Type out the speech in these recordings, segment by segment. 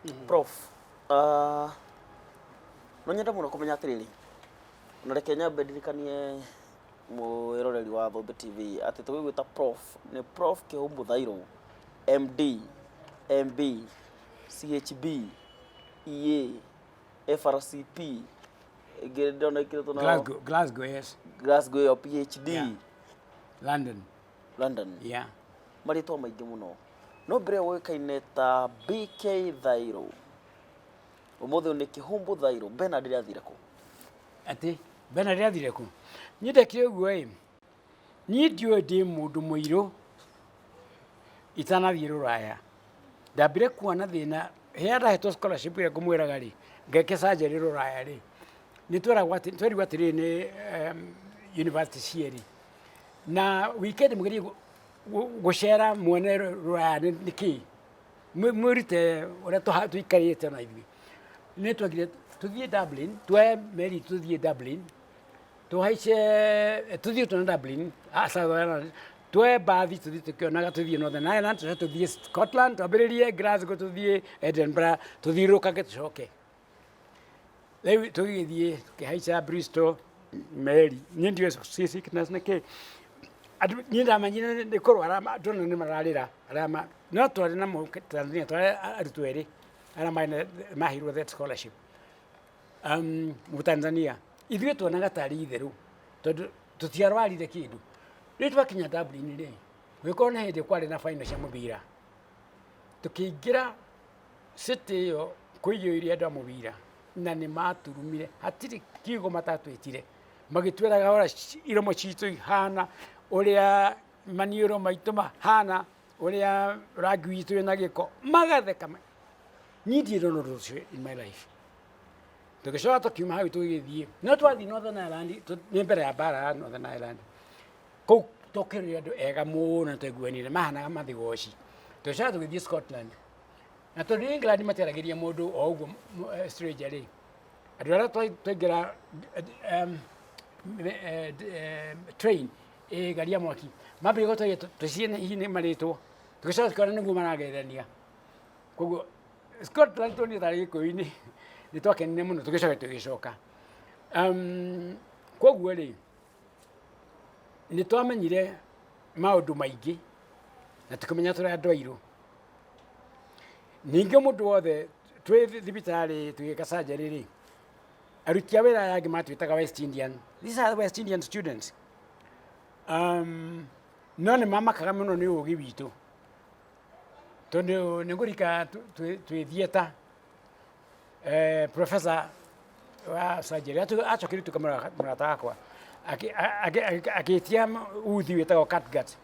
Prof, no nyenda muno kumenya atiriri na reke nyambe ndirikanie mwiroreri wa Thombe TV ati tugwita prof ni prof Kihumbu Thairo MD MB CHB EA FRCP ngirindona ikiretwo na Glasgow, yes. Glasgow ya PhD. Yeah. London. Yeah. Maritwa maingi muno no mbere wikaine ta BK Thairo umuthi ni Kihumbu Thairo Bernard athire ku ati Bernard athire ku nyindekire uguo ni ndio ndi mundu muiro itanathie ruraya ndambire kuona thina hera heto scholarship ya kumwiraga ri ngeke surgery ruraya ri ni tweri gwatiri ni university cieri na weekend mugiri gucera mwene ruraya niki mwirite ora tuikarite na ithi ni twagire tuthie Dublin twa meri tuthie Dublin tuhaice tuthie tuna Dublin asa twa bathi tuthie tukionaga tuthie Northern Ireland tuthie Scotland twambiririe Glasgow tuthie Edinburgh tuthirukage tucoke lewi tugithie tukihaica Bristol meri ni ndio sickness niki ni ndamanyire ni kurwara ndona ni mararira arama no twari na mu Tanzania twari arutweri ara mahirwo that scholarship mu Tanzania ithuĩ tuonaga tarĩ itheru tondũ tutiarwarire kĩndũ rĩu twakinya Dublin rĩ gwĩkorwo nĩ hĩndĩ kwarĩ na final cia mũbira tũkĩingĩra city ĩyo kũiyũire andũ a mũbira na nĩ maturumire hatirĩ kiugo matatwĩtire magĩtwĩraga ora iromo citũ ihana ũrĩa maniũrũ maitũ mahana ũrĩa rangi witũ wĩna gĩko magatheka niĩ ndirona ũndũ ũcio in my life tugicoka tukiuma hau tugithie no twathi Northern Ireland ni mbere ya bara Northern Ireland kuu tukĩrĩ andũ ega mũno tũiguanire mahanaga mathigoci tugicoka tugithie Scotland na tondũ England materagĩria mũndũ o ũguo stranger rĩ andũ arĩa twaingĩra train gari ya mwaki mambire gũtũria tũciĩ hihi nĩ marĩtwo tugicoka tukiona nĩguo maragerania koguo Scotland tũni tarĩ gĩkũyũ-inĩ ni twakenire muno tugicoka koguo ri ni twamenyire maundu maingi na tukamenya tũrĩ andũ airũ ningĩ mũndũ wothe twĩ thibitari tugĩka surgery ri aruti a wĩra aya angĩ matwĩtaga West Indian. These are the West Indian students. No nĩ mamakaga mũno nĩ ũgĩ witũ tondũ nĩ ngũrika twĩ theater professor wa surgery acokire tukamara murata wakwa akitia uthi wetagwo catgut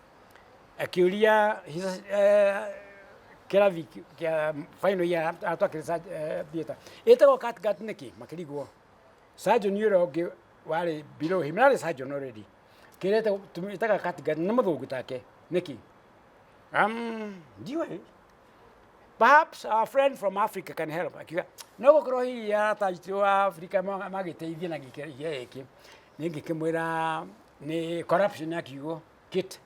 akiuria kirathi kia final ya atwakire theater etagwo catgut niki makirigwo surgeon yuro ngi wari below him nari surgeon already kirete tumitaga catgut na muthungu take niki diwe perhaps our friend from Africa can help. Akiga no gũkorwo hihi ya taiti wa Africa magĩteithia na gĩkĩ nĩ ngĩkĩmwĩra nĩ corruption ya kiugo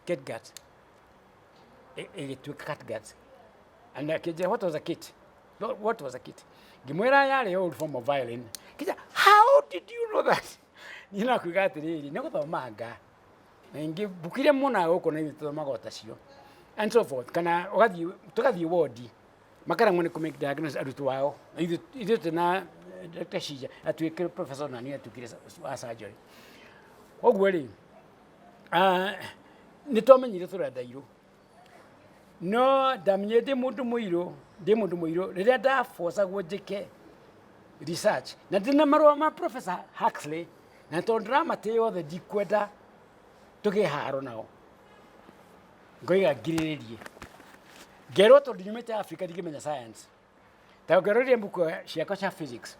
catgut ĩgĩtuĩka catgut and akĩnjĩra what was a kit ngĩmwĩra yarĩ old form of violin kĩnja how did you know that niĩ nakuiga atĩrĩrĩ nĩ gũthomanga na ngĩbukire mũno gũkũ na ithuĩ tũthomaga o tacio and so forth kana tũgathiĩ wodi makara ngone kumake diagnosis arutwo wao ithuĩ tũna Dr. Shija atuĩke professor nani atukire wa surgery koguo rĩ nĩ twamenyire tũrĩ andũ airũ no ndamenye ndĩ mũndũ mũirũ rĩrĩa ndabocagwo njĩke research na ndĩna marũa ma Professor Huxley na tondũ ndĩramatĩĩa othe ndikwenda tũgĩe haro nao ngoiga ngirĩrĩrie ngerwo tondũ nyumĩte Africa ndigĩmenya science ta ngerorire mbuku ciakwa cia physics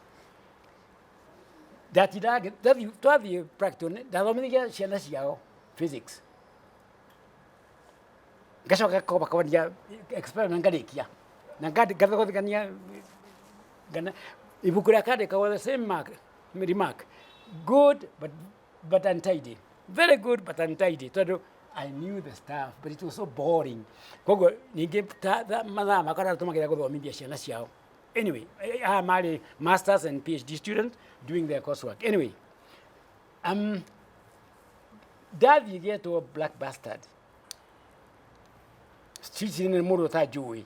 twathiĩ practical ndathomithagia ciana ciao physics ngacoka kwambia experiment ngarĩkia na ngathogotithania ibuku rĩa kandĩkagwo the same remark good but untidy very good but untidy tondũ I knew the stuff, but it was so boring. Kogo ninge mathaa makara tumagira guthomithia ciana ciao Anyway, I'm a master's and PhD student doing their coursework. Anyway, Dad, you get to a black bastard. Streets in the Muro Tajui.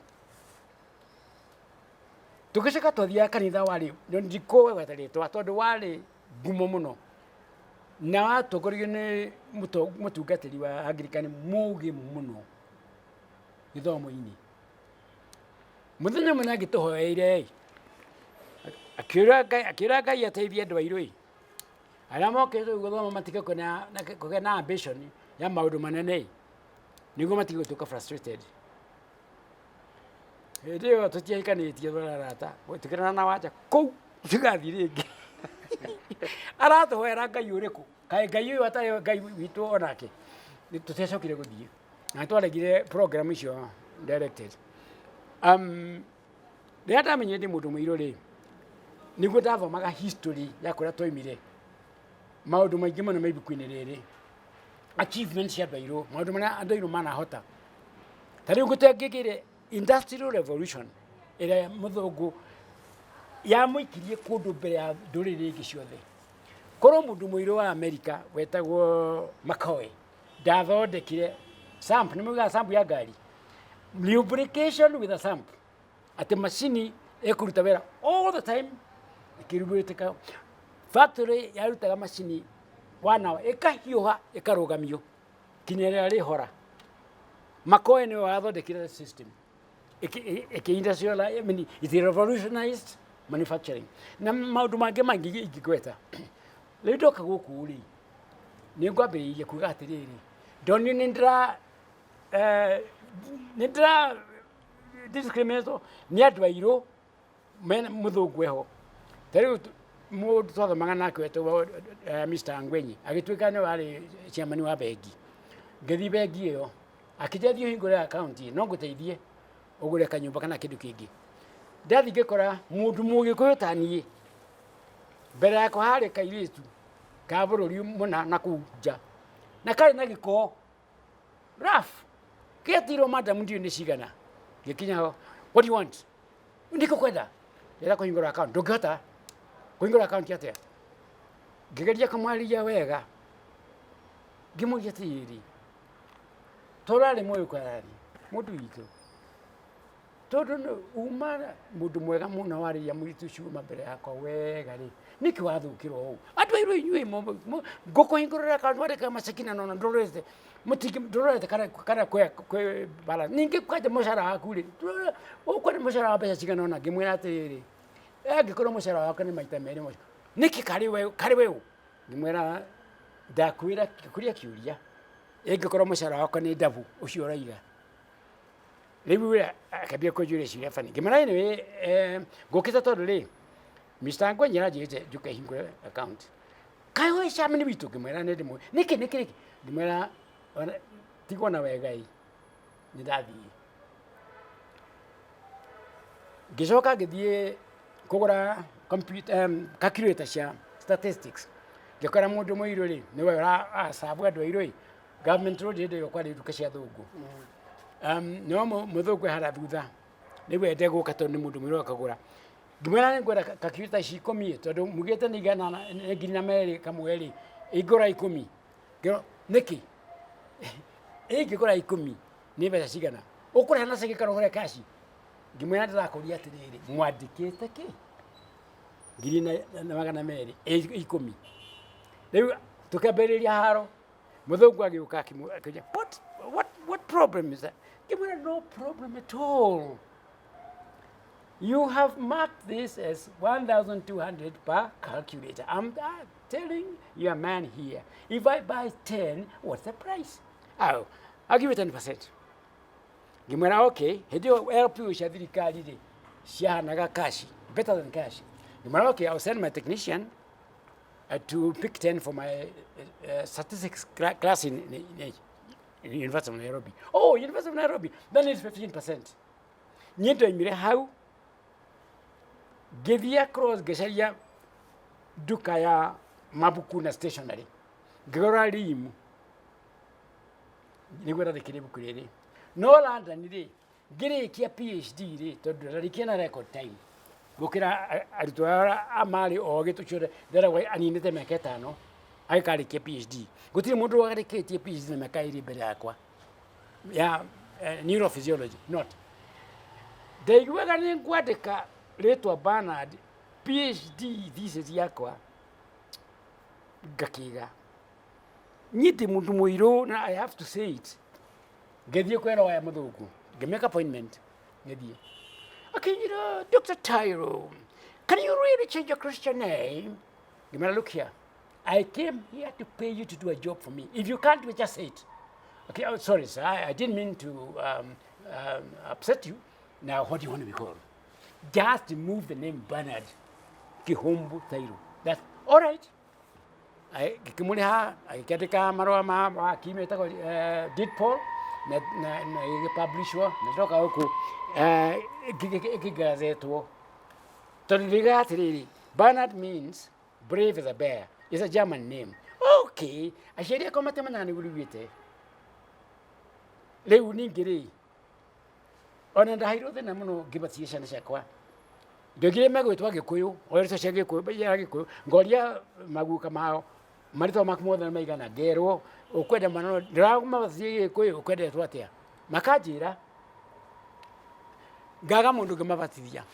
Tukishaka to the Akanida Wali, don't you go with it to a Wali Gumomono. Now, Tokorian Mutu get you are Agrican Mogi Muno. You don't mean. Mudana Managi to her a Akira yet a bit away. I am okay to go Matica ambition, Yamaudu Manane. Nigomatico took frustrated. Dio to take an idiot, what to get an hour, go, you got it. Arato, where I got Yureko. I got you what I got with to Onaki. To say something good. I thought I get a program issue directed. The other time in Mutumiro, Nigodava Maga history, Yakura told me. Maudu Magimon maybe Queen. Achievements here by you, Madumana, and the Mana Hota. Taruguta Gigi, Industrial Revolution, a Modogo Yamiki Kudu Bea Duri Gishode. Coromu Dumuiro, America, where they were McCoy, Davo de Kire, Samp, Numuga Samp Yagari. Lubrication with a samp. At the machine, Ekurtavera, all the time, Kirubutica factory, Yaruta machine. 1 hour, Eka Rogamio, Kinerari Hora. Makoe no other the killer system. Industrial, I mean, it revolutionized manufacturing. Namadumagema Gigueta. Ledoka Wokuli. Niguabi, Yakugati. Don't you Nidra discrimination, Niadwairo, Men Mudugueho. More to the Manganako to Mr. Angweni. I get to Canary Chamanua Begi. Gedibegio. I could tell you in Gola County, no good idea, or good can you Bacana Kidukigi. Daddy Gekora, Mudu Kotani. Berako Hare Kailis to Cavro Mona Nakuja. Nakari Nagiko. Raf. Get the Romata Mundi in the Shigana. Yakina, what do you want? Nico Queda. They're going to go account. Dogata. Going to account yet. Gigadia Kamalia Vega. Gimo Yeti. Torale Moyukarani. Moduito. Todo Umana Mudumuera Munawari Yamutu Shuma Bereaco Wegari. Nikwadu Kiro. I do you go going to account what I come a second on a Dolores. Mutikim Dora the Karaque Bala. Ninki quite the Mosara Kuli. Oh, quite a Mosara Bessigan on a Gimuati. Egg can make them anymore. Nicky Carriway. Gimera da Curia. Egg Coromosara can a dabu, Ushura. Libu Cabia Cojuration, Fanny. Gimera anyway, go get a total. Mr. Anguilla, you can him account. Kaiwa Shamini we took him and Nicky, Gimera Tigona Guy. Nidadi Gizoka Gedi. Cora calculator statistics. The Caramodo Moiroli, never Sabuado Iroi. Government road did your quality to Cashadogo. No more Modogo had a Buddha. They were Dego Caton Mudumiro Cagora. Gimana got a calculator she come to Mugeta Nigana and Ginameri Camueli. Igora Ikumi. Girl, Nicky. Egora Ikumi. Never a cigana. Okora Nasaka Kashi. Gimana la Korea today, Mwadike take. Girina Nagana Mary, Ecomi. They took a very haro. Modoguagi Kaki. What problem is that? Gimana no problem at all. You have marked this as 1,200 per calculator. I'm telling you a man here. If I buy 10, what's the price? Oh, I'll give you 10%. Gimana okay, he do help you Shadri Naga Kashi, better than cash. Gimana okay, I'll send my technician to pick 10 for my statistics class in University of Nairobi. Oh, University of Nairobi, then it's 15%. Nieto imire how? Gevia cross Gesharia Dukaya Mabukuna stationary. Gorarimu. Nigura the Kiribu. No land and day. Get a PhD to the Rikena record time. gukira arutwo amari oge tuchure theragwa aninite mĩaka 5 agĩkarĩkia PhD gũtirĩ mũndũ warĩkĩtie PhD na mĩaka 2 mbere yakwa ya neurophysiology not ndaiguaga nĩ ngwandĩka rĩtwa Bernard PhD thesis yakwa ngakiga nyiti mũndũ mũirũ na I have to say it ngĩthiĩ kwĩra waya mũthũku ngĩmake appointment ngĩthiĩ okay, you know, Dr. Tyro, can you really change your Christian name? Look here. I came here to pay you to do a job for me. If you can't, we just say it. Okay, oh, sorry, sir. I didn't mean to upset you. Now, what do you want to be called? Just remove the name Bernard Kihombo Tyro. That's all right. I get marua ma kimi did Paul na publish wa natoka huko gigazetwo tondũ Bernard means brave as a bear. It's a German name. Okay, asheria kama temana ni gurugite leo ningiri ona ndahiro thina muno ngibatie ciana ciakwa ndogire megwitwa Gikuyu orito cia Gikuyu ya Gikuyu ngoria maguka mao marito makmothe na maigana ngerwo ukwenda manano ndiraguma bathie Gikuyu ukwenda twatia makajira ngaga mundu ngamabatithia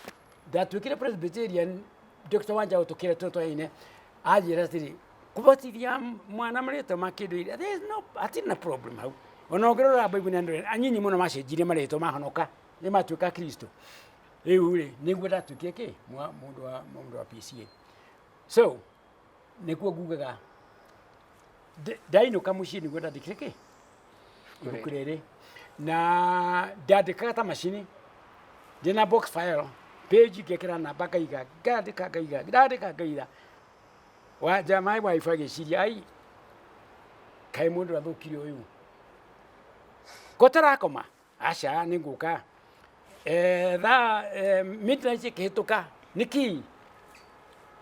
ndatwikire Presbyterian Dr. Wanja utukire totwaine ajira tiri kubatithia mwana marito makindu there is no atina problem hau ona ngirora Bible ndio anyinyi muno macenjire marito mahonoka ni matuika Kristo riu ri niguo ndatuikie ki mundu wa PCA so nikuo ngugaga ndainuka mucii niguo ndandikire ki ibuku riri na ndandikaga ta macini ndina box file page ngekira namba ngaiga ndandika ngaiga wa jamai wife agiciria ai kai mundu athukire uyu kotarakoma aca nĩ ngũka midnight kĩhĩtũka nĩki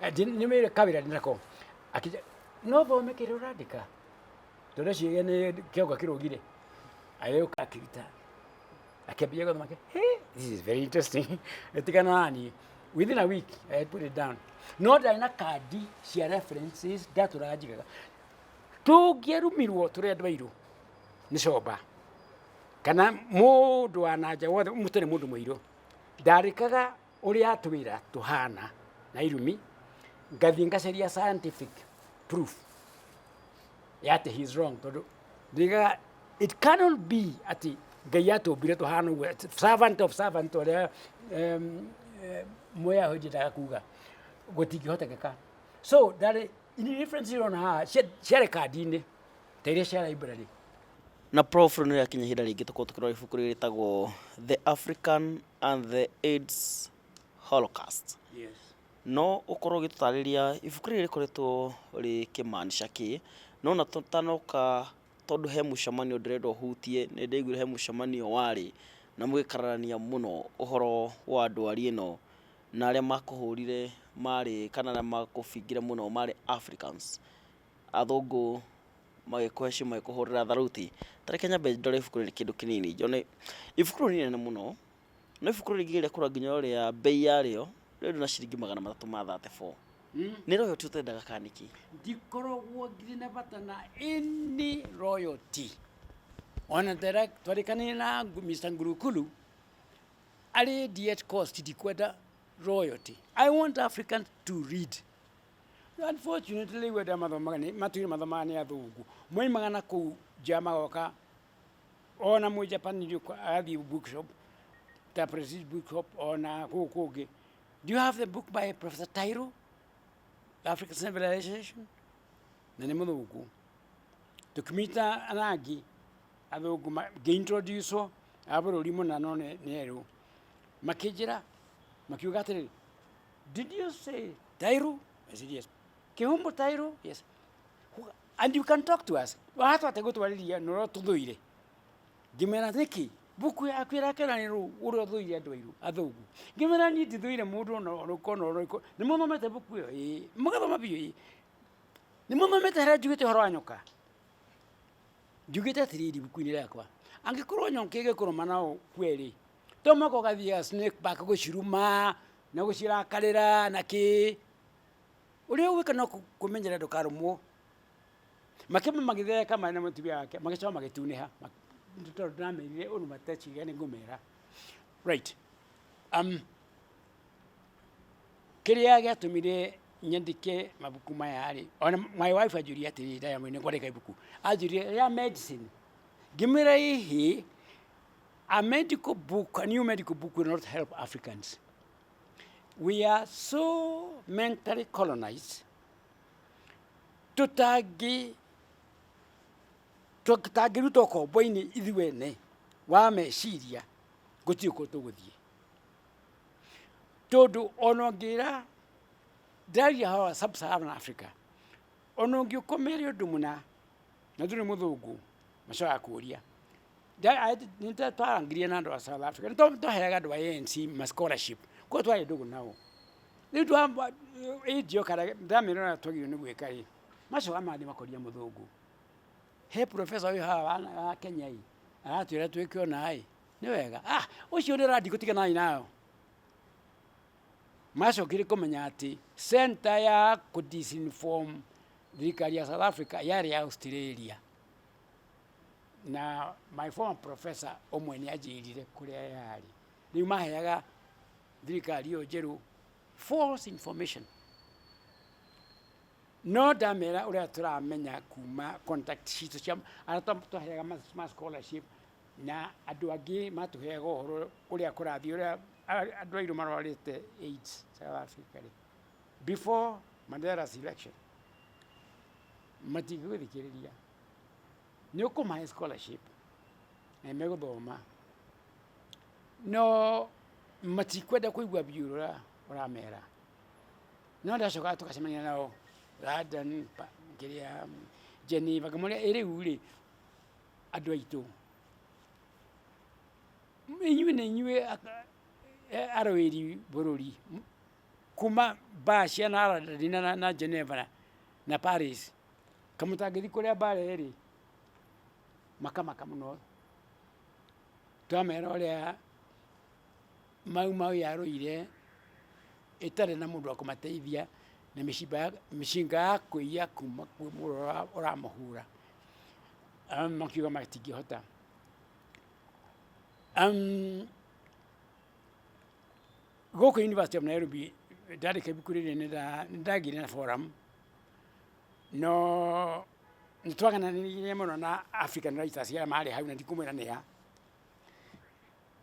nĩmĩre kawĩra ndĩnako akija no thome kĩrĩa ũrandĩka tondũ ciĩga nĩ kĩongo kĩrũgire agĩũka akĩruta akĩambia gũthoma this is very interesting ĩtigana nani within a week I had put it down no ndarĩ na kandi cia references ndatũraga njigaga tũngĩarumirwo tũrĩ andũ airũ nĩ coba kana mundu wa nanja wothe mutare mundu muiro ndarikaga uri atwira tuhana na irumi ngathi ngaceria scientific proof yate he's wrong todo diga it cannot be ati gayato bire tuhana servant ore moya hojita kuga gotiki hotekeka so that in difference on ha share cardine tere share library na prof nĩ yakinya ihinda rĩngĩ tũkorwo tũkĩrora ibuku rĩrĩ rĩtagwo The African and the AIDS Holocaust. Yes. No ũkorwo ũgĩtũtarĩria ibuku rĩrĩ rĩkoretwo rĩkĩmaanisha kĩ no na tũtanoka tondũ he mũcemanio ndĩrenda ũhutie nĩ ndaiguire he mũcemanio warĩ na mũgĩkararania mũno ũhoro wa ndwari ĩno na arĩa makũhũrire marĩ kana arĩa makũbingire mũno marĩ Africans athũngũ magĩkũheci magĩkũhũrĩra tharuti tareke nyambe ndore ibuku rĩrĩ kĩndũ kĩnini njone ibuku rĩrĩ nene mũno no ibuku rĩrĩ ngĩgeria kũrora nginya ũrĩa bei yarĩo rĩrĩ na ciringi 334 nĩ royalty ũtendaga kaniki ndikoragwo ngiri na bata na any royalty ona direct twarĩkanĩire na Mr. Ngurukulu arĩ diet cost ndikwenda royalty I want Africans to read. Unfortunately, we don't have money. Matuiri madhamani ya dhugu. Mwenye magana ku jama waka. Ona mwe Japan ni adi bookshop. The prestige bookshop ona kuge. Do you have the book by Professor Tyro? African Civilization? Nani mo dhugu. Dokumita anagi. Adhugu ge introduce o. Abro limo na none nero. Makijira. Makiugatiri. Did you say Tyro? I said yes. Kihombo Tyro? Yes. And you can talk to us. Watu ategotwariria no tuthuire. Gimera niki buku ya kwira ni ru uri thuire andu airu athugu. Gimera ni tuthuire mundu no kono ro. Ni muthomete buku yo. Mugathoma biyo. Ni muthomete hara jugite horo anyoka. Jugite atiriri buku ni yakwa. Angikorwo nyonke gekorwo manao kweri. Tomako gathia snake back go shiruma na gucirakarira na ki uri uwika no kumenyera ndukarumwo makema magitheka mana mutubia yake magicoka magituniha tondu ndamerire unu mateciga ni ngumera right kiria giatumire nyandike mabuku maya ri ona my wife ajuria atiri Diamond ni kwandika ibuku ajuria ya medicine gimira hihi a new medical book will not help Africans. We are so mentally colonized tutagiruta kombo-ini ithuene wa meciria gutirĩ kũ tũgũthiĩ tondu ona ũngĩra ndaria hawa sub-Saharan Africa ona ũngĩũkomere ũndũ mũna na ndũrĩ mũthũngũ macokaga kũũria nĩtwarangirie na andũ a South Africa nĩtwaheaga andũ a ANC ma scholarship ko twarĩ ndũgũ nao rĩu ĩndio kana ndamĩra ũrĩa twagĩrĩirwo nĩ gwĩka rĩ macoka mathiĩ makoria mũthũngũ he professor ũyũ haha wa Kenya ĩ aratwĩra twĩke ũna ĩ nĩ wega ũcio nĩ ũrathiĩ gũtigana nayo macokire kũmenya atĩ center ya kũ-disinform thirikari ya South Africa yarĩ ya Australia na my former professor ũmwe nĩ anjĩrire kũrĩa yarĩ rĩu maheaga thirikari ĩyo njerũ false information no ndamera ũrĩa tũramenya kuma contact citũ cia arĩa twaheaga ma scholarship na andũ angĩ matũheaga ũhoro ũrĩa kũrathiĩ ũrĩa andũ airũ marwarĩte AIDS South Africa before Mandela's election matigũthikĩrĩria nĩ ũkũmahe scholarship na megũthoma no matikwenda kũigua biũ ũramera no ndacokaga tũgacemania nao London kiria Geneva kamũrĩa ĩrĩu rĩ andũ aitũ inyuĩ nĩ inyuĩ arũĩri bũrũri kuma Bacia na Geneva na Paris kamũtangĩthi kũrĩa mbara ĩrĩ makamaka mũno twamera ũrĩa mau yarũire ĩtarĩ na mũndũ wa kũmateithia na mĩcinga ya kũiya kuma kwĩ mũndũ ũramũhura makiuga matingĩhota gũkũ University of Nairobi ndandĩka ibuku rĩrĩ nĩndagire na forum no nĩtwagananirie mũno na African writers arĩa marĩ hau na ndikũmwĩra nĩa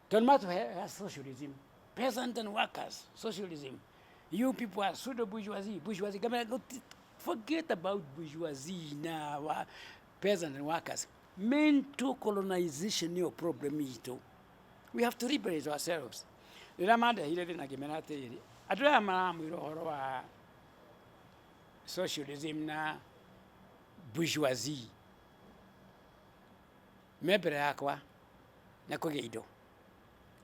tondũ matũhe socialism peasant and workers socialism. You people are pseudo bourgeoisie. Forget about bourgeoisie now. Peasants and workers. Mental colonization is a problem. We have to liberate ourselves. Ramada here na gemenate. Adra maramwiro horo wa socialism na bourgeoisie. Mebere yakwa na kugeido.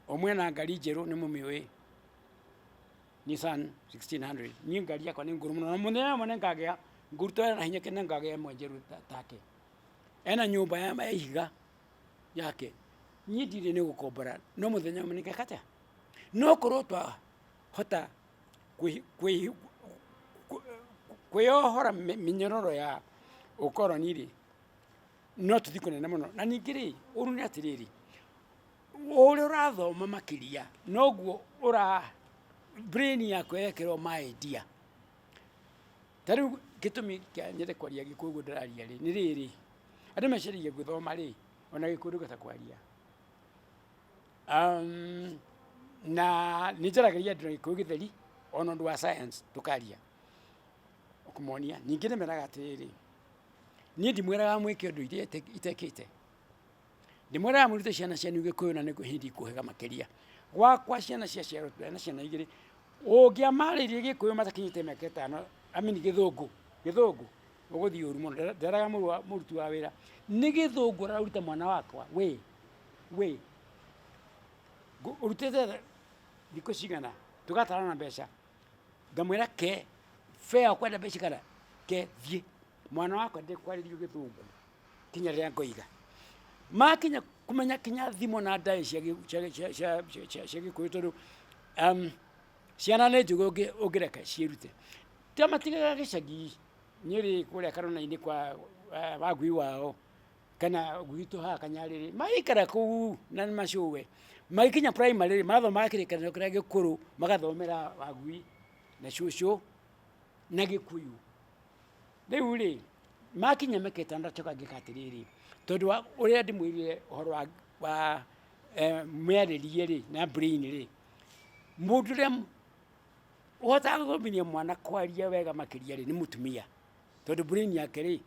Omwe na ngari njeru nĩ mũmĩũĩ Nissan 1600 ni ngari yakwa nĩ ngũrũ mũno na mũthenya mũne ngagĩa ngũruta na hinya kene ngagĩa ĩmwe njeru take ena nyũmba ya ihiga yake niĩ ndirĩ nĩ gũkombora no mũthenya mũne ngakata no korwo twahota kwĩyohora mĩnyororo ya ũkoroni rĩ no tũthiĩ kũnene mũno na ningĩ rĩ ũru nĩ atĩrĩrĩ ũrĩa ũrathoma makĩria noguo brain yako yekerwo idea tarĩu gĩtũmi kĩa nyende kwaria gĩkũyũ ndĩraria rĩ nĩ rĩrĩ andũ meciragia gũthoma rĩ ona gĩkũyũ ndũngĩhota kwaria na nĩnjaragĩria andũ na gĩkũyũ gĩtheri ona ũndũ wa science tũkaria ũkũmonia ningĩ nĩmeraga atĩrĩrĩ niĩ ndimwĩraga mwĩke ũndũ iria itekĩte ndimwĩraga mũrute ciana cianyu gĩkũyũ na nĩ hindi ikũhĩga makĩria gwakwa ciana cia ciarwo na ciana igĩrĩ ũngĩamarĩrie gĩkũyũ matakinyĩte mĩaka ĩtano amini gĩthũngũ ũgũthiĩ ũru mũno nderaga mũruti wa wĩra nĩ gĩthũngũ ũraruta mwana wakwa we ũrutĩte thikũ cigana tũgatarana mbeca ngamwĩra ke fare ũkwenda mbeca kana ke thiĩ mwana wakwa ndĩkwarĩrio gĩthũngũ kinya rĩrĩa ngoiga makinya kumenya kinya thimo na ndaĩ cia gĩkũyũ tondũ ciana nä njå gä å ngä reka ciärute tia matigaga gä cagi nä rä kå rä a karona-inä kwa wagui wao kana gwitå haha kanyarä rä maikara kå u na nä macåwe magikinya primary marathomaga kä rä kanä kä rä a gä kå rå magathomera wagui na cåcå na gä kuyu rä u rä makinya meketandacoka ngä ka atä rä rä tondå å rä a ndä mwä rire å horo wa mwarä rä na brain rä må ndå rä a å hotaga gå thomithia mwana kwaria wega makä ria rä nä må tumia tondå brain yake rä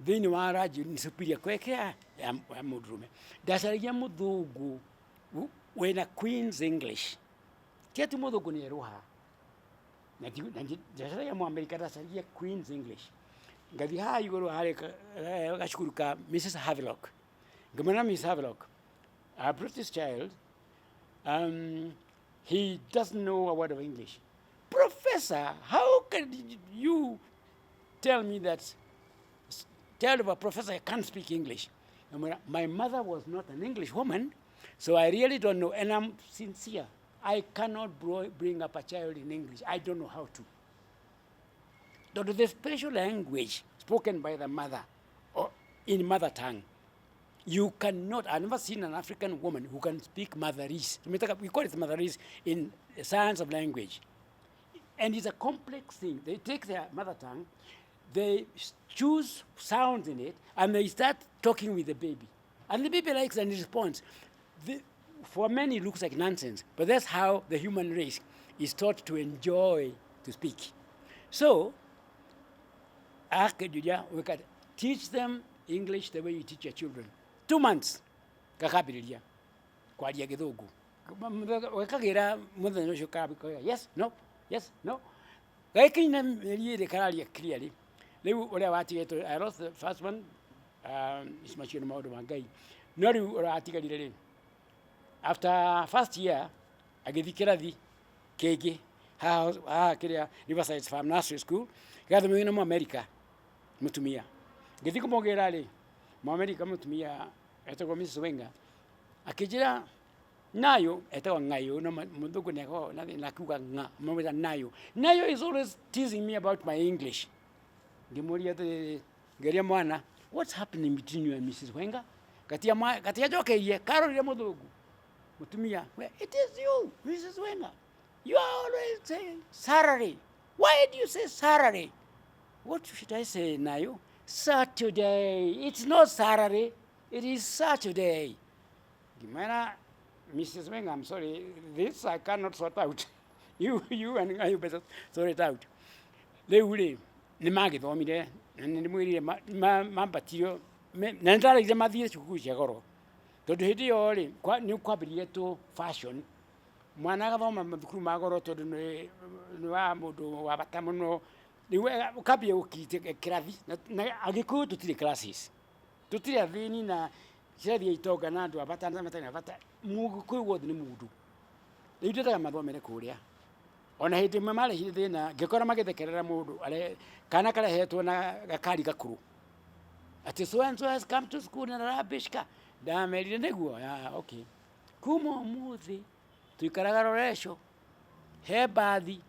thä inä wa ranji nä superior kwekea ya må ndå rå me ndacaragia må thå ngå wena Queen's English ti ati må thå ngå nä erå ha ndacaragia må Amerika ndacaragia Queen's English ngathi haha igå rå harä gacukuru ka Mrs Havelock ngamana Miss Havelock a British child he doesn't know a word of English. Professor, how can you tell me that child of a professor can't speak English? My mother was not an English woman, so I really don't know, and I'm sincere. I cannot bring up a child in English. I don't know how to. The special language spoken by the mother or in mother tongue, you cannot. I've never seen an African woman who can speak Motherese. We call it Motherese in science of language. And it's a complex thing. They take their mother tongue, they choose sounds in it, and they start talking with the baby. And the baby likes and responds. For many, it looks like nonsense, but that's how the human race is taught to enjoy to speak. So, we can teach them English the way you teach your children. 2 months, kakabiriria kwaria githungu. Wekagira muthenya ucio kabikoya. Yes, no, yes, no. Gaikinya mĩeri kararia clearly. Rĩu ũrĩa watigetwo, I lost the first one, is macio nĩ maũndũ ma Ngai. No rĩu ũrĩa watigarire rĩ, after first year, agĩthi kĩrathi kĩngĩ haha kĩrĩa Riverside Farm Nursery School, gĩgathomithio nĩ Mũamerica mũtumia. Ngĩthi kũmũgĩra rĩ, Mũamerica mũtumia etagwo Mrs Wenger akĩnjĩra Nayo etagwo Ngayo na mũthũngũ nĩakoragwo na kuga nga mamwĩra Nayo. Nayo is always teasing me about my English. Ngĩmũria atĩrĩrĩ, ngeria mwana, what's happening between you and Mrs Wenger? Gatiajokeirie karorire mũthũngũ mũtumia, it is you, Mrs Wenger. You are always saying Saturday. Why do you say Saturday? What should I say, Nayo? Saturday. It's not Saturday. It is Saturday. Gimana, Mrs. Wenger, I'm sorry. This I cannot sort out. You and you better sort it out. Rĩu nĩ magĩthomire na nĩ mwĩrire maambatio na nĩndarĩire mathiĩ cukuru cia goro tondũ hĩndĩ ĩyo rĩ nĩ kwambĩrĩire tũ fashion mwana agathoma mathukuru ma goro tondũ nĩ wa mũndũ wa bata mũno rĩu ũkambia gũkĩte kĩrathi na Agĩkũyũ tũtirĩ classes tũtirĩ athĩni na kĩrathi itonga na andũ a bata na matarĩ na bata Mũgĩkũyũ wothe nĩ mũndũ rĩu ndĩrenda mathomere kũrĩa ona hĩndĩ ĩmwe marehire thĩna ngĩkora magĩthekerera mũndũ kana karehetwo na gakari gakũrũ atĩ so and so has come to school na rubbish car ndamerire nĩguo okay kuma ũmũthĩ tuikaraga Roreco he mbathi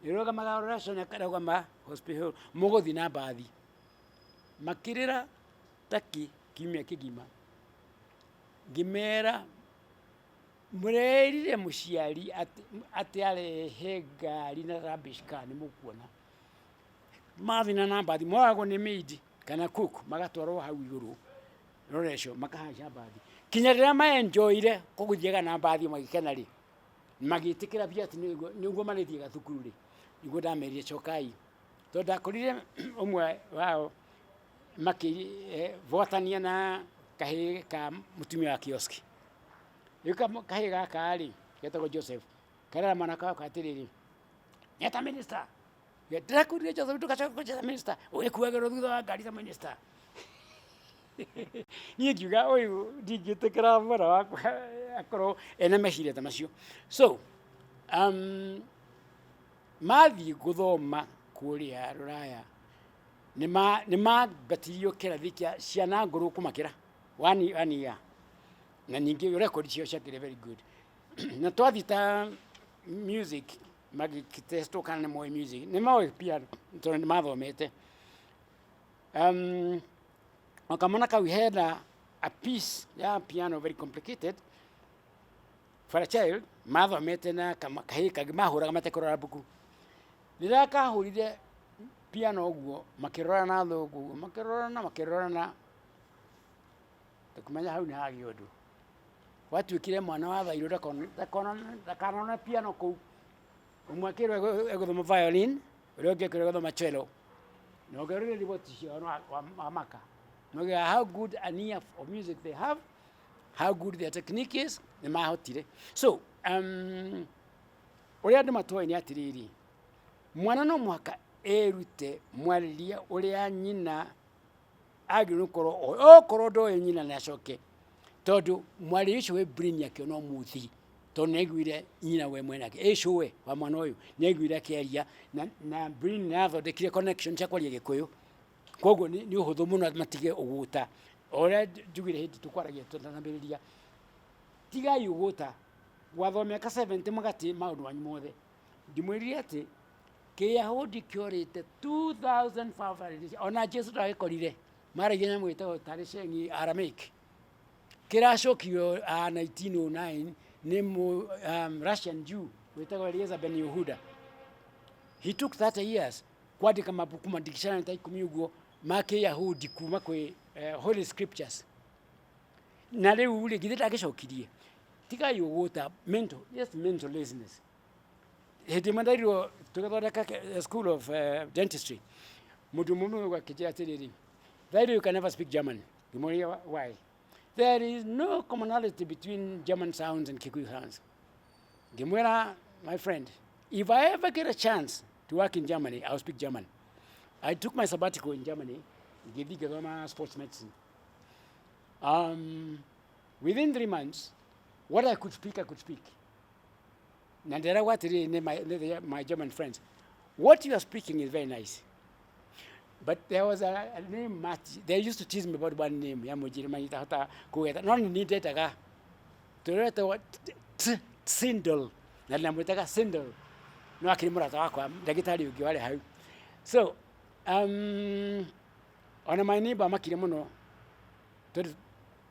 ĩrũgamaga Roreco na ĩkarũgama hospital mũgũthiĩ na mbathi makĩrĩra taki kiumia kĩgima ngĩmera mũrerire mũciari atĩ arehe ngari na rubbish car nĩ mũkuona mathiĩ na mbathi moragwo nĩ maid kana cook magatwarwo hau igũrũ Roreco makahaica mbathi kinya rĩrĩa maenjoyire kũgũthiaga na mbathi magĩkena rĩ magĩtĩkĩra bia atĩ nĩguo marĩthiĩ gathukuru rĩ nĩguo ndamerire cokai tondũ ndakorire ũmwe wao makĩvotania na kahĩĩ ka mũtumia wa kioski rĩu kahĩĩ gaka rĩ getagwo Joseph karera mwana kao atĩrĩrĩ nĩeta minister ndĩrakwĩrire Joseph ndũgacoke kũnjĩra minister ũgĩkuagĩrwo thutha wa ngari ta minister niĩ ngiuga ũyũ ndingĩtĩkĩra mwana wakwa akorwo ena meciria ta macio so mathiĩ gũthoma kũrĩa Rũraya nĩ mambatirio kĩrathi kĩa ciana ngũrũ kũmakĩra one year na ningĩ record cio ciakĩrĩ very good na twathi ta music magikitesto kana mo music ni mawe pia to ni mathomete okamona ka we had a piece ya piano very complicated for a child mathomete na kama kahika mahura kama tekorora buku rira kahurire piano guo makirora na thogu makirora na tukumenya hau ni hagi undu watuikire mwana wa thairu dakona piano ku umwakirwe egothoma violin uria ungekire egothoma cello no gerire riboti cio wa maka no how good an ear of music they have, how good their technique is ni mahotire so uria andu matoi ni atiriri mwana no mwaka erute mwariria uria nyina agiru korwo ndoe nyina na acoke tondu mwari ucio we brain yake no muthi tondu negwire nyina we mwenake ecowe wa mwana uyu negwire akiaria na brain nathondekire connection cia kwaria gikuyu koguo ni uhuthu muno matige uguta oria njugire hindi tukwaragia tutanambiriria tigai uguta wathomea ka 70 magati maundu wanyu mothe ndimwirire ati Kiyahudi kiorite 2500 ona Jesu ndagikorire maragia nyamu itagwo tari cengi Aramaic kiracokio 1909 ni Russian Jew witagwo Eliezer Ben Yehuda. He took 30 years kwandika mabuku mandikishana ta 10 uguo ma Kiyahudi kuma kwi Holy Scriptures na riu ri githita agicokirie tiga yuguta mental laziness. Hindi mandairo tugathondeka school of dentistry mundu mume wa kijia atiriri that you can never speak German. Why? There is no commonality between German sounds and Kikuyu sounds. Gimwera, my friend, if I ever get a chance to work in Germany, I'll speak German. I took my sabbatical in Germany, Gidhi sports medicine. Within 3 months, what I could speak. Nandera watiri my German friends. What you are speaking is very nice. But there was a name match. They used to tease me about one name. Ya mujirima hata kuweta. No ni data Tureta what Sindel. Na namutaka Sindel. No akimura takwa ndagitari ugi wale hau. So ona my neighbor makire muno. Tur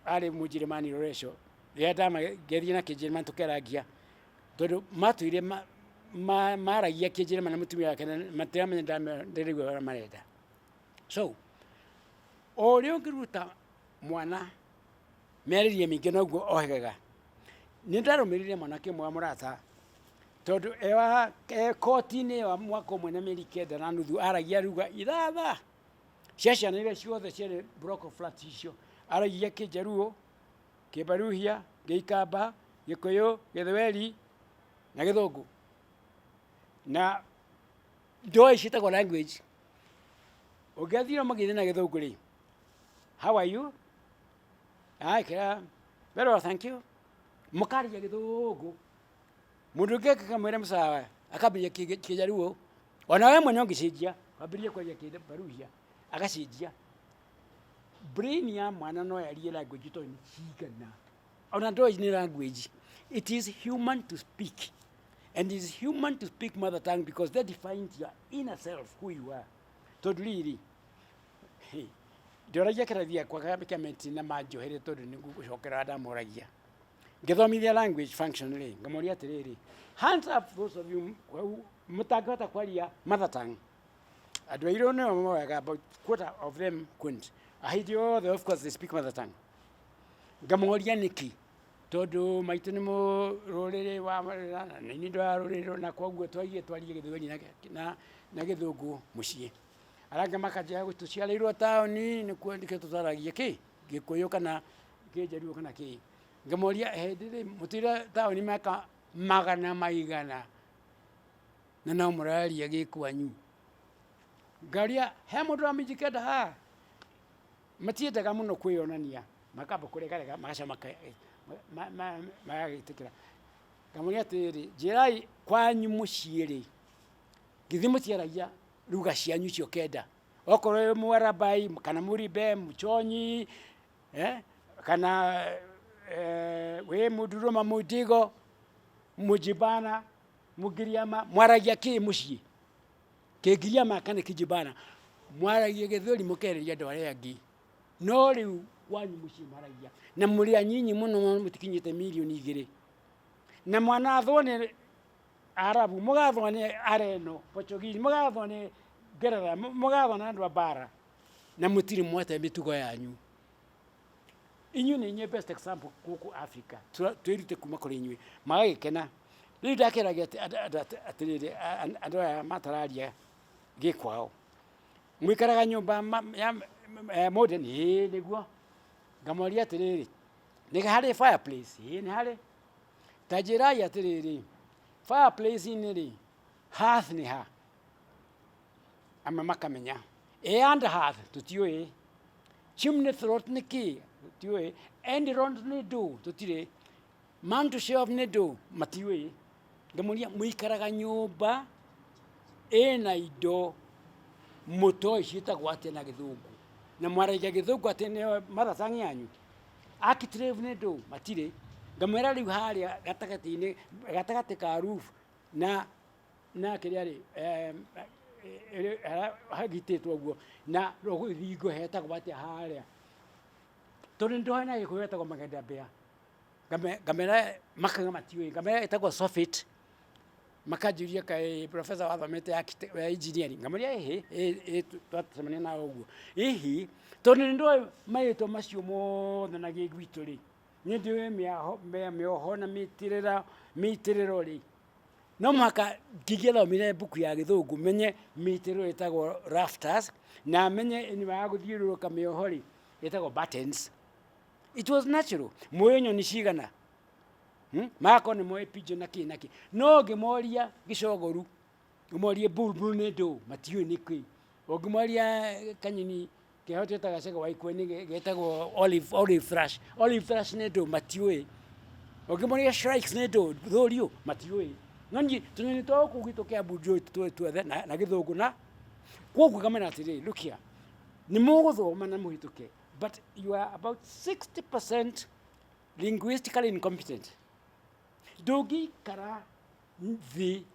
ale mujirima ni resho. Yata magethina kijirima tukeragia. Tondu matuire maragia kijirima na mutumia wake matiramenya ndirigwa marenda. So, orio ngiruta mwana meririe mingi noguo ohegaga. Ni ndarumirire mwanake mwa murata tondu ewa kotini wa mwaka umwe na mieri 9 na nuthu aragia ruga ithatha ciana iria ciothe ciere block of flats icio aragia Kijaruo, Kibaruhia, Gikamba, Gikuyu, Githweri na Githungu na ndoi citagwo language. Ugathira magithina Githungu ri, how are you? Kira very well, thank you. Mukaria Githungu mundu ngeka kamwira musawa akabiria Kijaruo ona we mwenye ngicijia abiria kwaria Kibaruhia agacijia brain ya mwana no yarie language to ni cigana ona ndoi ni language. It is human to speak. And it is human to speak mother tongue because that defines your inner self, who you are. Todriri. Hey. Doragia karadia kwa kabika na majohere todu ni gushokera ada moragia. Githomithia language functionally. Ngamoria tiriri. Hands up those of you who mutagata kwaria mother tongue. I don't know more about quarter of them couldn't. I hate you all, of course they speak mother tongue. Ngamoria niki. Tondu maitu ni mo rorere wa ni ndo rorere na koguo twagie twarie Githweri na Githungu mucie aranga makaja gutuciarirwo taoni ni kuandike tutaragia ki Gikuyu kana Kijaruo kana ki ngamoria hedire mutira taoni maka magana maigana na no muraria Gikwanyu ngaria he mundu amijikenda ha matiendaga muno kwionania makamba kuregarega magacama magitikira ngamuria atiri jirai kwanyu muciiri githi mutiaragia ruga cianyu cio kenda okorwo mwarabai kana muribe muchonyi kana we muduruma mudigo mujibana mugiriama mwaragia ki mucii kigiriama kana kijibana mwaragia githuri mukereria andu aria angi no riu wanyu mucii mwaragia na muri anyinyi muno mutikinyite milioni 2 na mwana athone Arabu mugathone Areno Portuguese mugathone Ngeretha mugathone andu a bara na mutiri mwete mitugo yanyu inyu ni nye best example kuku Africa twirute kuma kuri inyui magagikena riu ndakeragia atiriri andu aya matararia gikwao mwikaraga nyumba ya modern niguo ngamoria atiriri ni hari fireplace ni hari tajirai atiriri fireplace ni ri hearth ni ha ama makamenya and hearth tutioi chimney throat ni ki tutioi endirons ni do tutire mantle shelf ni do matioi ngamoria mwikaraga nyumba ena indo moto ishitagwo atia na githungu na mwaragia githungu atia ni maratangi yanyu architrave ni do matire ngamwera riu haria gatagati ka roof na kiriari hagititwo guo na rugithingo hetagwo atia haria tondu ndohana gikuyu hetagwo magenda mbea ngamera makaga matiui ngamera etagwo soffit makajuria kai professor wathomete engineering ngamoria twatsemania na uguo ihi tondu ndo maito macio mothe na gigwitu ri ni ndiwe mioho na mitiriro ri no mwaka ngigithomire buku ya githungu menye mitiriro etagwo rafters na menye ni wa guthiururuka mioho ri etagwo buttons. It was natural mwenyo ni cigana mako ni mwe pigeon na kinaki no ngimoria gicogoru umorie bulbul ni do matiui ni ki ogimoria kanyini kehoteta gacego waikweni getagwo olive thrush ni do matiui ogimoria shrikes ni do thorio matiui nongi tunini to kugitu kia bujo tuothe na githungu na kogu kamena atiri look here ni muguthoma na muhituke but you are about 60% linguistically incompetent. Dogi kara thi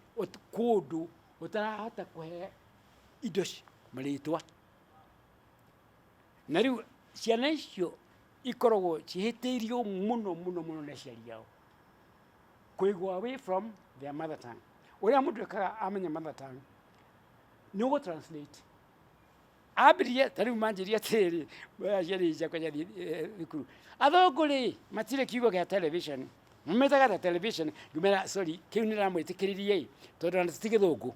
kundu utarahota kuhe idoci maritwa na riu ciana icio ikoragwo cihitiirio muno na ciari yao kuigwa away from their mother tongue. Uria mundu ekaga amenya mother tongue ni ugu translate abirie tariu manjiria atiri ciari ciakwa ciathi thukuru athungu ri matire kiugo gia television mumetaga television ngumera sorry kiu niramwitikiririe tondu ndati githungu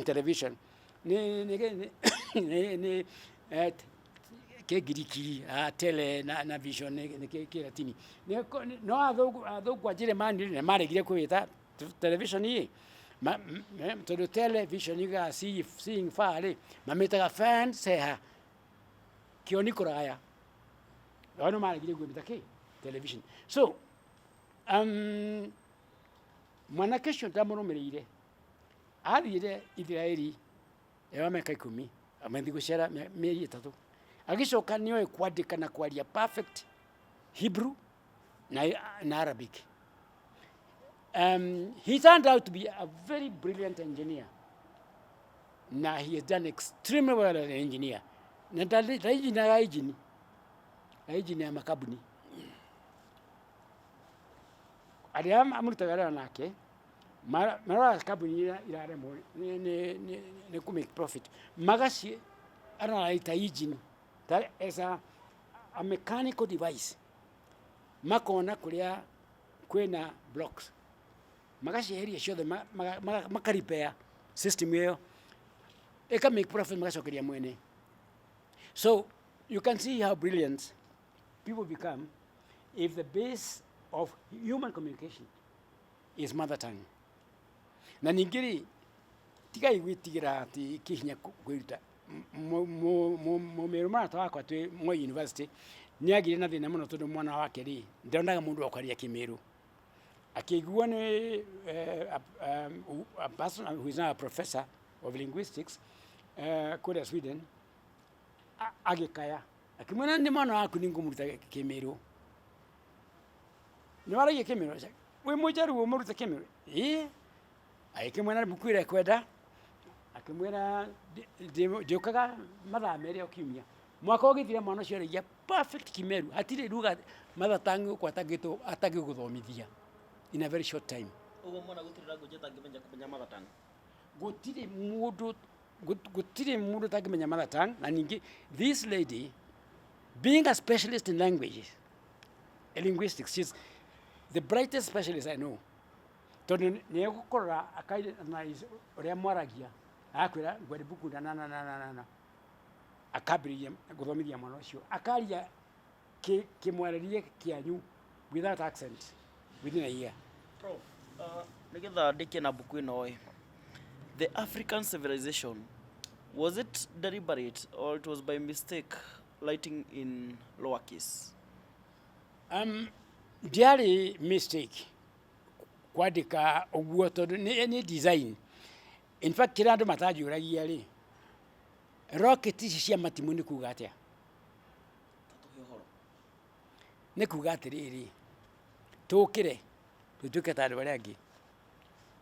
television ni kegiriki tele na vision ni kiratini no athungu ajire mani na maregire kwita television yi tondu television iga seeing far mametaga fan seha kioni kuraya ono maregire kwita television so mwana kesho ndamurumirire athire Israeli ewa miaka 10 amathi gucera mieri 3 agicoka nioe kwandika na kwaria perfect Hebrew na Arabic. He turned out to be a very brilliant engineer. Now he has done extremely well as an engineer. Na engineer makabuni. Ariam amurutagara nake mara kabuni irare mo ne ku make profit magashi analyze engine that is a mechanical device makona kuria kwena blocks magashi area ciothe makaripea system iyo eka make profit magacokeria mwene. So you can see how brilliant people become if the base of human communication is mother tongue. Na ningiri tiga igwitigira ati kihinya kwiruta mumeruma twakwa twi mo university ni agire na thina muno tondu mwana wake ri ndonaga mundu akaria kimiru akigua ni a person who is now a professor of linguistics kule Sweden agikaya akimwona ni mwana waku ni ngumuruta kimiru ni waragia kimiru we mujaru umuruta kimiru Aikimwena buku ire kwenda akimwera ndiokaga mathaa merĩ o kiumia mwaka ũgĩthira mwana ũcio arĩgia perfect Kimeru hatirĩ ruga mother tongue ũkwo atangĩgũthomithia in a very short time. Ũguo mwana gũtirĩ language atangĩmenya kũmenya mother tongue. Gũtirĩ mũndũ atangĩmenya mother tongue, na ningĩ this lady being a specialist in languages and linguistics, she's the brightest specialist I know. Tondũ nĩ egũkorora akaanalyze ũrĩa mwaragia akwĩra ngwenda buku na akambĩrĩria gũthomithia mwana ũcio akaria kĩmwarĩrie kĩanyu without accent within a year. Prof, nĩgetha ndĩkie na buku ĩno the African civilization, was it deliberate or it was by mistake writing in lowercase? Ndiarĩ mistake kwandĩka ũguo tondũ nĩ design. In fact kĩrĩa andũ matanjũragia rĩ, rocket ici cia matimũ nĩ kuuga atĩa? Nĩ kuuga atĩrĩrĩ, tũkĩre tũtuĩke ta andũ arĩa angĩ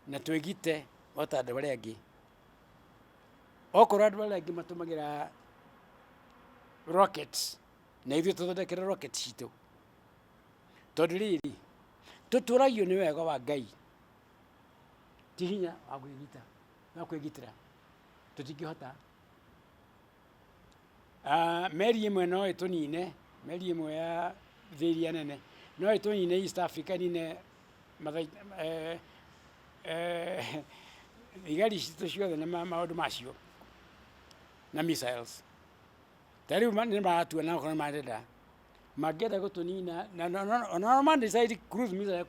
na twĩgite o ta andũ arĩa angĩ. Okorwo andũ arĩa angĩ matũmagĩra rockets na ithuĩ tũthondekere rocket citũ, tondũ rĩrĩ tũtũragio nĩ wega wa Ngai, ti hinya wa kwĩgita na kwĩgitĩra tũtingĩhota. Meri ĩmwe no ĩtũnine, meri ĩmwe ya thĩ iria nene no ĩtũnine East Africa nine thigari citũ ciothe na maũndũ macio na missiles. Tarĩu nĩ maratuona okorwo marenda mangĩenda gũtũnina na mandecide cruise missile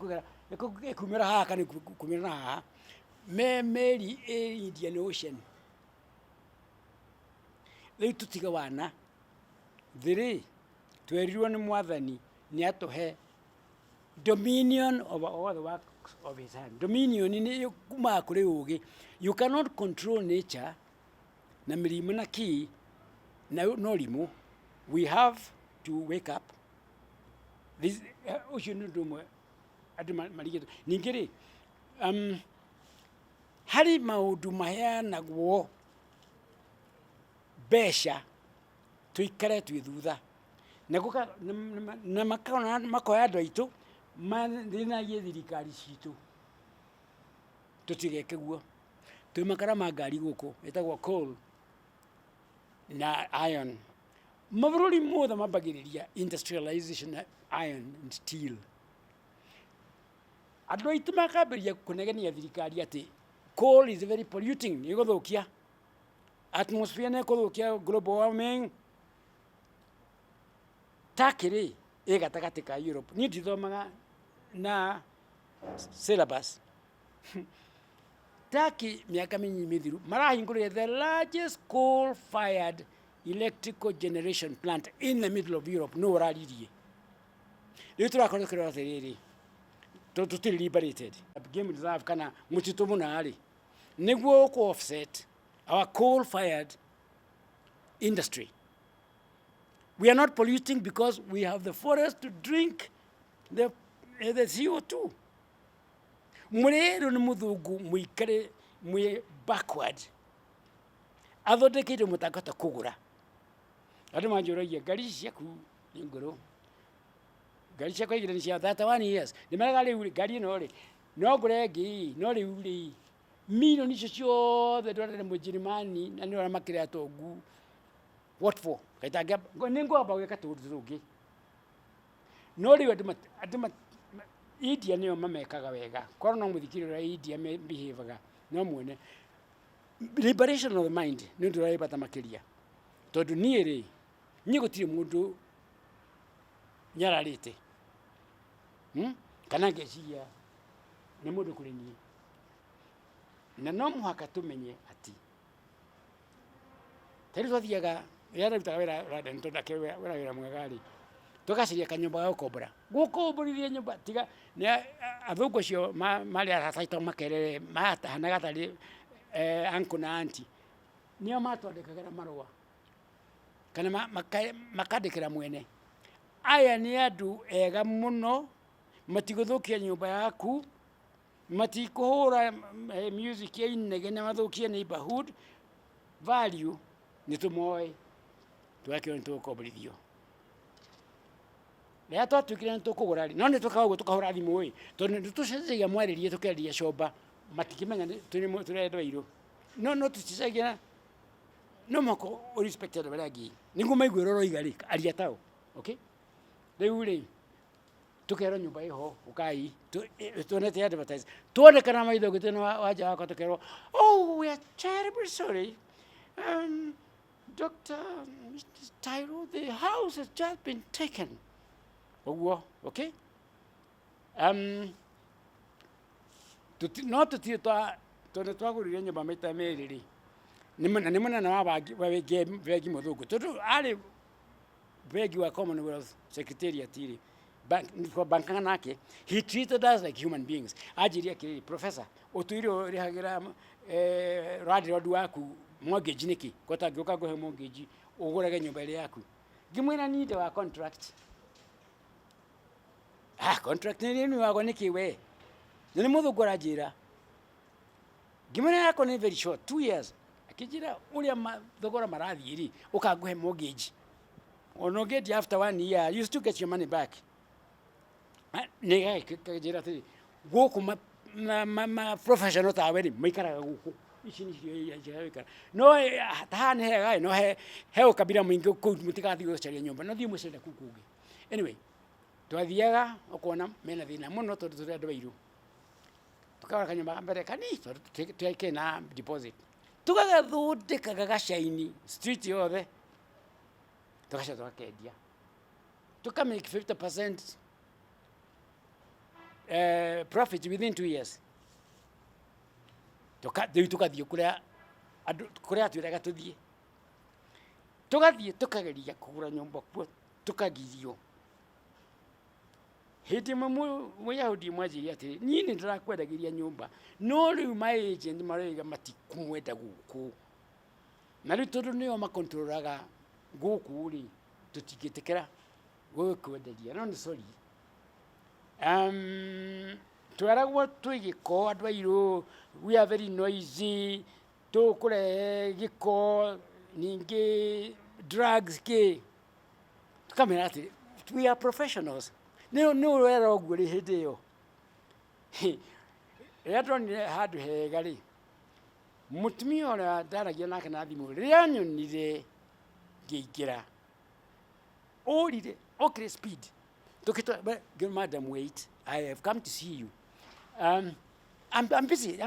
ĩkumĩra haha kana ĩkumĩra haha meri Indian Ocean. Rĩu tũtige wana thĩrĩ twerirwo nĩ Mwathani nĩ atũhe dominion over all the works of his hand. Dominion nĩ kumaga kũrĩ ũgĩ. You cannot control nature na mĩrimũ na kĩ na norimũ. We have to wake up. Ũcio nĩ ũndũ ũmwe andũ marigĩtwo. Ningĩ rĩ, harĩ maũndũ maheanagwo mbeca tũikare twĩ thutha na makoya andũ aitũ mathĩnagie thirikari citũ tũtigeke guo. Twĩ makara ma ngari gũkũ ĩtagwo coal na iron. Mabũrũri mothe mambagĩrĩria industrialization na iron and steel. Andũ aitũ makambĩrĩria kũnegenia thirikari atĩ coal is very polluting, nĩ gũthũkia atmosphere, nĩ gũthũkia global warming. Turkey rĩ ĩ gatagatĩ ka Europe. Niĩ ndithomaga na syllabus. Turkey miaka mĩnyihu marahingũrire the largest coal-fired electrical generation plant in the middle of Europe. No ũraririe. Rĩu tũrakorwo kĩrora atĩrĩrĩ, tũtirĩ liberated. Game reserve kana mũtitũ mũna rĩ nĩguo ũkũ offset our coal-fired industry. We are not polluting because we have the forest to drink the CO2. Mũrĩrũ nĩ mũthũngũ mũikare mwĩ backward. Athondekeire mũtangata kũgũra. Andũ manjũragia ngari ciaku nĩ ngũrũ. Ngari ciakwa igĩrĩ nĩ cia 31 years. Nĩ maraga rĩu ngari ĩno rĩ no ngũre ĩngĩ no rĩu rĩ milioni icio ciothe ndwarĩre Mũnjerimani na nĩ ũramakĩra atongu. What for? Kaitangĩa nĩ ngwamba gwĩka tũũndũ tũngĩ. No rĩu andũ India nĩo mamekaga wega. Korwo no mũthikĩrĩria ũrĩa India behaviaga no muone. Liberation of the mind nĩ ũndũ ũrĩa bata makĩria. Tondũ niĩ rĩ niĩ gũtirĩ mũndũ nyararĩte. Kana ngeciria nĩ mũndũ kũrĩ niĩ. Na no mũhaka tũmenye atĩ tarĩu twathiaga rĩrĩa ndutaga wĩra London tondake wĩra mwega rĩ tũgacaria kanyũmba ga gũkombora. Gũkomborithia nyũmba tiga nĩ athũngũ acio marĩ aracaita makerere matahanaga tarĩ uncle na auntie nĩo matwandĩkagĩra marũa kana makandĩkĩra mwene. Aya nĩ andũ ega mũno matigũthũkia nyũmba yaku matikuhura music ya inege na mathukia neighborhood value ni tumoe twakio nitukobrithio ria twatukire nitukugura ri no nitukaugo tukahura thimu wi tondu nitucenjagia mwaririe tukendia shomba matikimenya turenda iru no tucicagia no mako respected baragi ningu maigwe roro igari aria tao okay riu ri tukero nyumba iho ukai tuonete advertise tuone kana maitho giteno waja wako tukero oh we are terribly sorry Dr. Mr. Tyro, the house has just been taken. Okay? No tutitwa tondu twagurire nyumba maita meriri nimana na wabagi vegi muthugu tondu ari vegi wa Commonwealth Secretariat iri bankanga nake he treated us like human beings ajiria kiri professor utuire rihagira road waku mortgage niki kota gioka gohe mortgage ugurage nyumba ile yaku ngimwira need wa contract contract ni wago niki we ni muthugura njira ngimwira yako ni very short 2 years akijira uria thogora marathi ri ukaguhe mortgage ono get after 1 year you still get your money back nega kajira ti goku ma professional tawe ni maikara guku ici ni ya no tahane hega no he ukabira mwingi ku mutikathi gucaria nyumba no thii mucenda kukugi anyway twathiaga ukona mena thina muno tondu turenda bairu tukawara kanyumba mbere kani tuike na deposit tugathundika gagashaini street yothe tukasha tukakendia tukamake 50% profit within 2 years tukathie kuria twiraga tuthie tukageria kugura nyumba kuo tukagirio hindi muyahudi mwajiria atiri nini ndirakwendagiria nyumba no riu my agent maraiga matikumwenda guku na riu tondu nio makontrolaga guku ri tutigitikira gukwenderia no ni sorry tweragwo twigiko andu airu we are very noisy tukure giko ningi drugs ki tukamera ati we are professionals no wera oguri hindi yo ni hadu hegari mutumia ora daragia nake na thimu ria nyonire ngiikira orire okay speed tukito madam wait I have come to see you I'm busy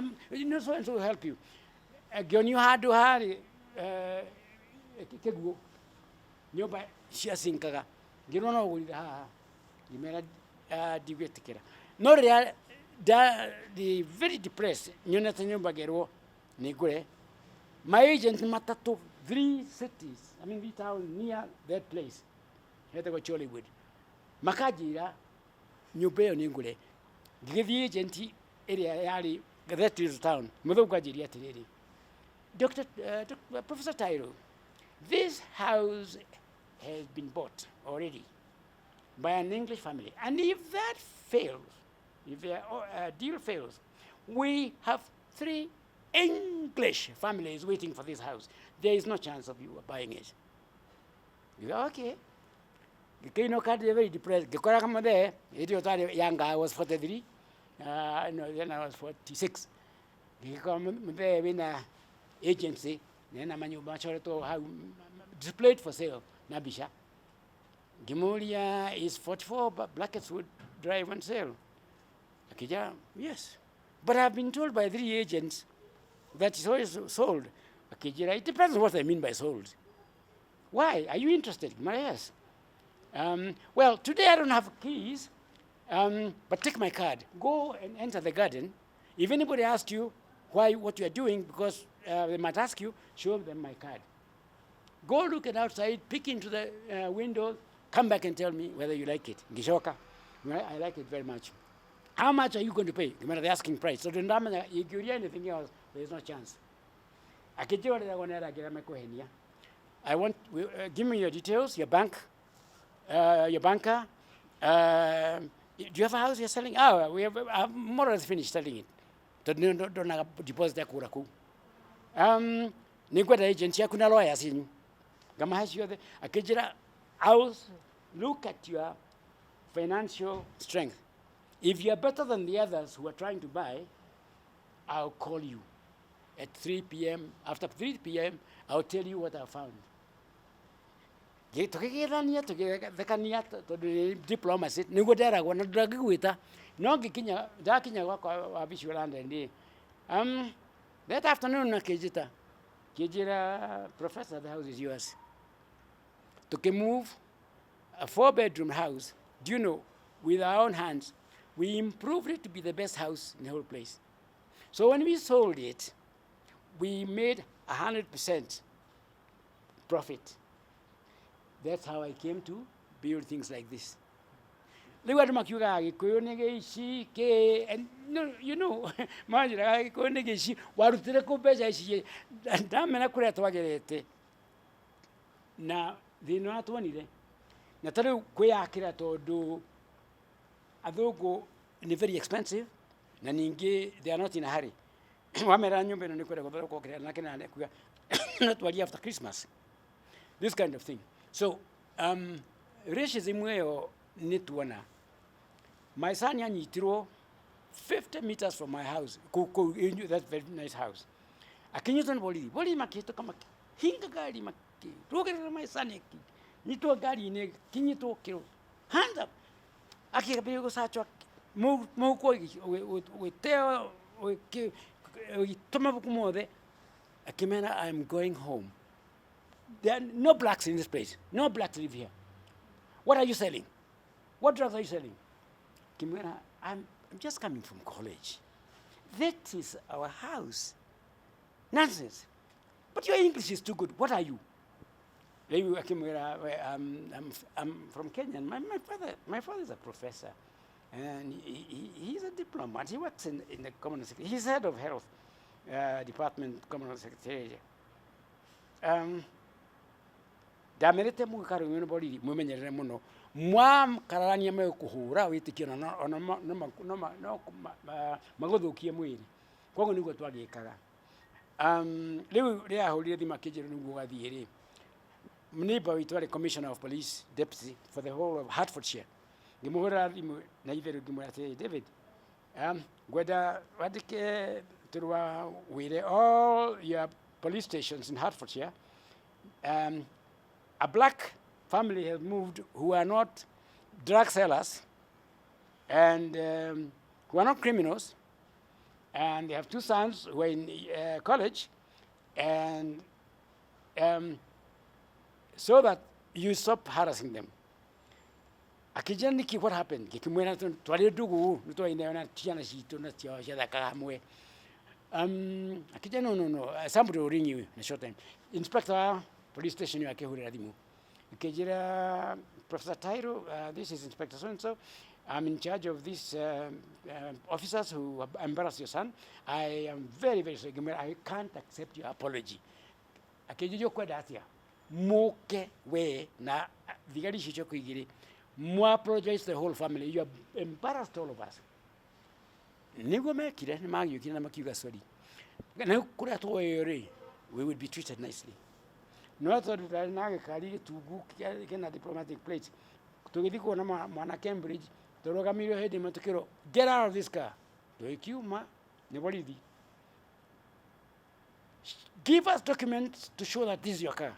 so and so help you gioni hadu hari keguo nyoba cia sinkaga ngirona ogurire haha ngimera digetikira no ria the very depressed nyonete nyumba gerwo nigure my agent matatu 3 cities 3 towns near that place hetego Chollywood makajira nyumba yo ningure ngithie agent area yari that is town muthuka jiria atiriri Professor Tyro, this house has been bought already by an English family, and if that fails, if the deal fails, we have 3 English families waiting for this house. There is no chance of you buying it. You go, okay. You know, very depressed. Young guy was 43. No, then I was 46. You come there in an agency. Then I'm displayed for sale. Nabisha. Gimulia is 44, but Blackettswood Drive on sale. Akija, yes. But I've been told by 3 agents that it's always sold. Akija, it depends on what I mean by sold. Why? Are you interested? Yes. Well, today I don't have keys, but take my card. Go and enter the garden. If anybody asks you what you are doing, because they might ask you, show them my card. Go look at outside, peek into the window, come back and tell me whether you like it. Gishoka, I like it very much. How much are you going to pay? The asking price. So don't you give anything else, there's no chance. I want, give me your details, your bank, your banker. Do you have a house you're selling? Oh, we have more or less finished selling it. tondu ndonaga deposit ya kura kuu ni kwenda agency yaku na lawyers inyu ngamahe ciothe akinjira I'll look at your financial strength. If you are better than the others who are trying to buy, I'll call you at 3 p.m. After 3 p.m., I'll tell you what I found. Tukigethania tukithekania tondu diplomacy niguo nderagwo na ndangigwita no ngikinya ndakinya gwakwa wabici London that afternoon nakijita kijira professor, the house is yours. Tukimove a 4-bedroom house, do you know, with our own hands, we improved it to be the best house in the whole place. So when we sold it, we made 100% profit. That's how I came to build things like this. And no, you know, na thina wa tuonire na tariu kwiyakira tondu athungu ni very expensive na ningi they are not in a hurry. Wamera nyumba ino ni kwenda guthondekwo kira na kina nekuga not wali after Christmas, this kind of thing. So racism eyo ni tuona my son yanyitirwo 50 meters from my house that very nice house akinyitwo ni boli makito kama hinga gari rogerera my son eki nyitwo gari ni kinyitwo kiro hand up akikabiyo gusachwa muko weteo toma bukumothe akimena I'm going home. There are no blacks in this place. No blacks live here. What are you selling? What drugs are you selling? Kimena, I'm just coming from college. That is our house. Nonsense. But your English is too good. What are you? I'm from Kenya. My father is a professor. And he's a diplomat. He works in the Commonwealth Secretariat. He's head of health department, Commonwealth Secretariat. Damerete mugikaru ngene boli mumenyerere muno kararania me kuhura witikio na maguthukie mwiri koguo niguo twagikaga riu ria ahurire thima kinjiru niguo gathie ri neighbor witu ari commissioner of police deputy for the whole of Hertfordshire ngimuhura thimu na itheru ngimwate David gwenda wadike turwa wire all your police stations in Hertfordshire. A black family has moved who are not drug sellers and who are not criminals, and they have 2 sons who are in college, and so that you stop harassing them. Akijana niki what happened? Kikimwena twale dugu nito inaona tiana shitu na tia shada kamwe. Akijana no somebody will ring you in a short time. Inspector police station you akehurira dimu. Kejira Professor Tairo, this is Inspector so and so. I'm in charge of these officers who embarrassed your son. I am very, very sorry. I can't accept your apology. Akejijo kwa datia. Moke we na vigari shicho kuigiri. Mo apologize to the whole family. You have embarrassed all of us. Nigo mekire ni magi yukina makiuga sorry. Na kura to we would be treated nicely. No thought that na kali tugu kena diplomatic plate. Tugithiko na mwana Cambridge. Toroga mirio hedi matukiro. Get out of this car. Doikiuma ni bolithi. Give us documents to show that this is your car.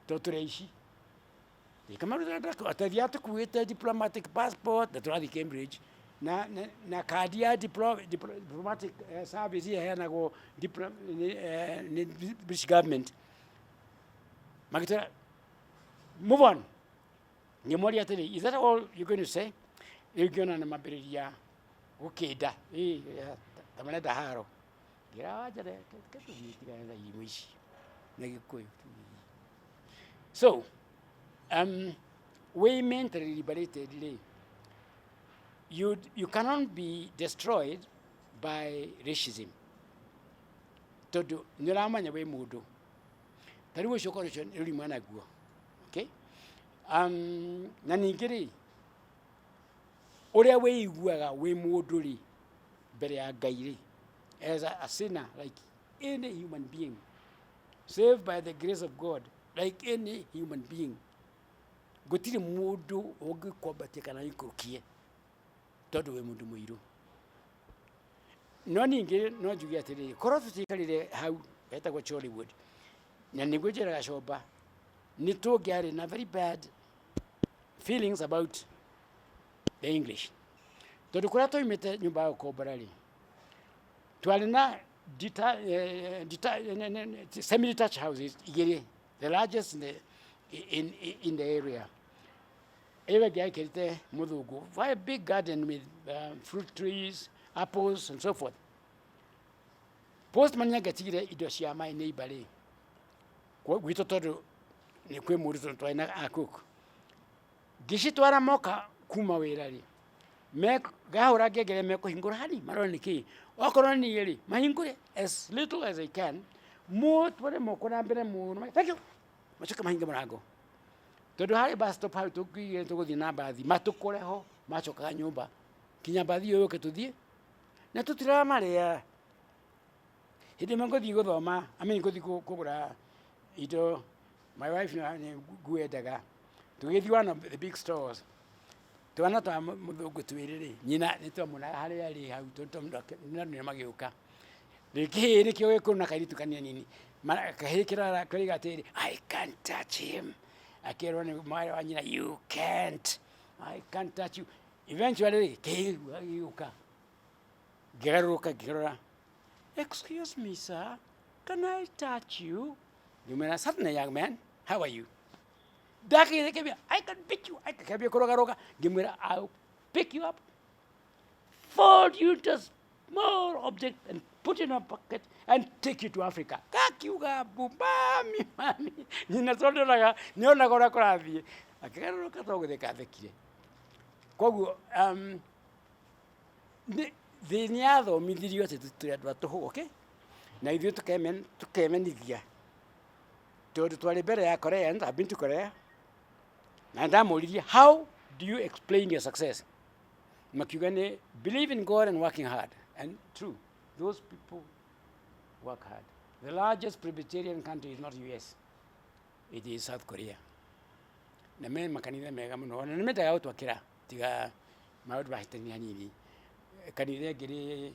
Totureishi. Kama atavia tukuita diplomatic passport that was Cambridge. Na kadi ya diplomatic service here na go British government. Magita, move on. Is that all you're going to say? You're going to maberia. Okay, da. Tamana da haro. So, we mentally liberated. You cannot be destroyed by racism. Todo nilamanya we mudo. Tariwo shokoration Ùrimù Nguo. Okay? Na ningiri uria we iguaga we mudo ri mbere ya Ngai ri as a sinner, like any human being, saved by the grace of God, like any human being. Gutiri mundu ũngĩkwambatia kana ikũrũkie tondũ wĩ mũndũ mũirũ. No ningĩ no njuge atĩrĩrĩ, korwo tũtikarire hau hetagwo Hollywood, na nĩguo njĩraga Coba, nĩ tũngĩarĩ na very bad feelings about the English. Tondũ kũrĩa twoimĩte nyũmba ya ũkombora-rĩ, twarĩ na semi-detached houses igĩrĩ, the largest in the area. Ĩyo ĩngĩ yaikĩrĩte mũthũngũ, a big garden with fruit trees, apples and so forth. Postman nĩangetigire indo cia my neighbor-rĩ, gwitũ tondũ nĩ kwĩ mũndũ twarĩ na a cook. Ngĩcitwara moka kuma wĩra-rĩ, ngahũra ngengere mekũhingũra hani marore nĩkĩ. Okorwo niĩ-rĩ, mahingũre as little as they can, mũtware moko na mbere mũno, thank you, macoke mahinge mũrango. Tondũ harĩ bus stop hau tũkĩigire tũgũthiĩ na mbathi, matũkore ho, macokaga nyũmba, kinya mbathi ĩyo yũke tũthiĩ, na tũtiramarĩa. Hĩndĩ ĩmwe ngũthiĩ gũthoma, ngũthiĩ kũgũra indo, my wife nĩ Nguo endaga, tũgĩthiĩ one of the big stores, twana twa mũthũngũ twĩrĩ-rĩ, nyina nĩtwamuonaga harĩa arĩ hau, nĩ magĩũka. Kĩhĩ nĩkĩo gĩkũrũ na kairĩtu kanini, kahĩ kĩroiga atĩrĩrĩ, I can't touch him. Akerwo nĩ mwarĩ wa nyina, you can't, I can't touch you. Eventually kĩhĩ gĩgĩũka, ngĩgarũrũka ngĩrora, excuse me sir, can I touch you? Ngĩmwĩra, certainly young man, how are you? Ndakĩrĩkĩbia, I can beat you. Akĩambia kũrogaroga, ngĩmwĩra, I'll pick you up, fold you into a small object and put in a bucket and take you to Africa. Kakiuga mami mami. Nyina condoraga nĩonaga ũrĩa kũrathiĩ. Akĩgarũrũka togũtheka athekire. Koguo thĩ nĩyathomithirio atĩ tũrĩ andũ a tũhũ, okay? Na ithuĩ tũkemenithia. Tondũ twarĩ mbere ya Koreans, I've been to Korea. Na ndamũririe, how do you explain your success? Makiuga nĩ believe in God and working hard. And true, those people work hard. The largest Presbyterian country is not US, it is South Korea. Na me makanitha mega mũno, na nĩmendaga gũtwakĩra tiga maũndũ mahĩtania hanini. Kanitha ngĩrĩ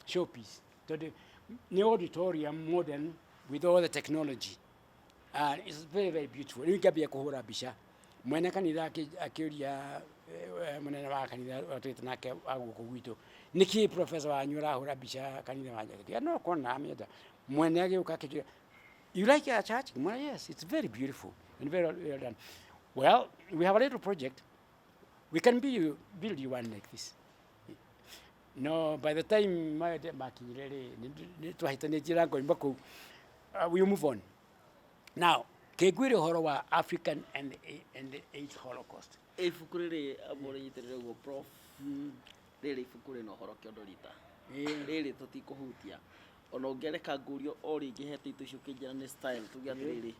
showpiece, tondũ nĩ auditorium modern with all the technology. And it's very, very beautiful. Rĩu ngĩambia kũhũra mbica. Mwene kanitha akĩũria mũnene wa kanitha twĩte nake wa gũkũ gwitũ, nĩkĩ professor wanyu arahũra mbica kanitha wanyu? Akĩuga no kona amĩenda. Mwene agĩũka akĩnjũria, you like our church? Ngĩmwĩra, yes, it's very beautiful and very well done. Well, we have a little project. We can build you one like this. No, by the time makinyire-rĩ, nĩtwahĩtanĩtie na ngoimba kũu. We'll move on. Now, kĩngwĩre ũhoro wa African and the AIDS Holocaust. Ibuku rĩrĩ amũrĩnyitĩrĩre ũguo prof, rĩrĩ ibuku rĩna ũhoro kĩondo rita. Rĩrĩ tũtikũhutia. Ona ũngĩareka ngũrio o rĩngĩ hete itũ icio kĩnjĩra nĩ style tuge atĩrĩrĩ.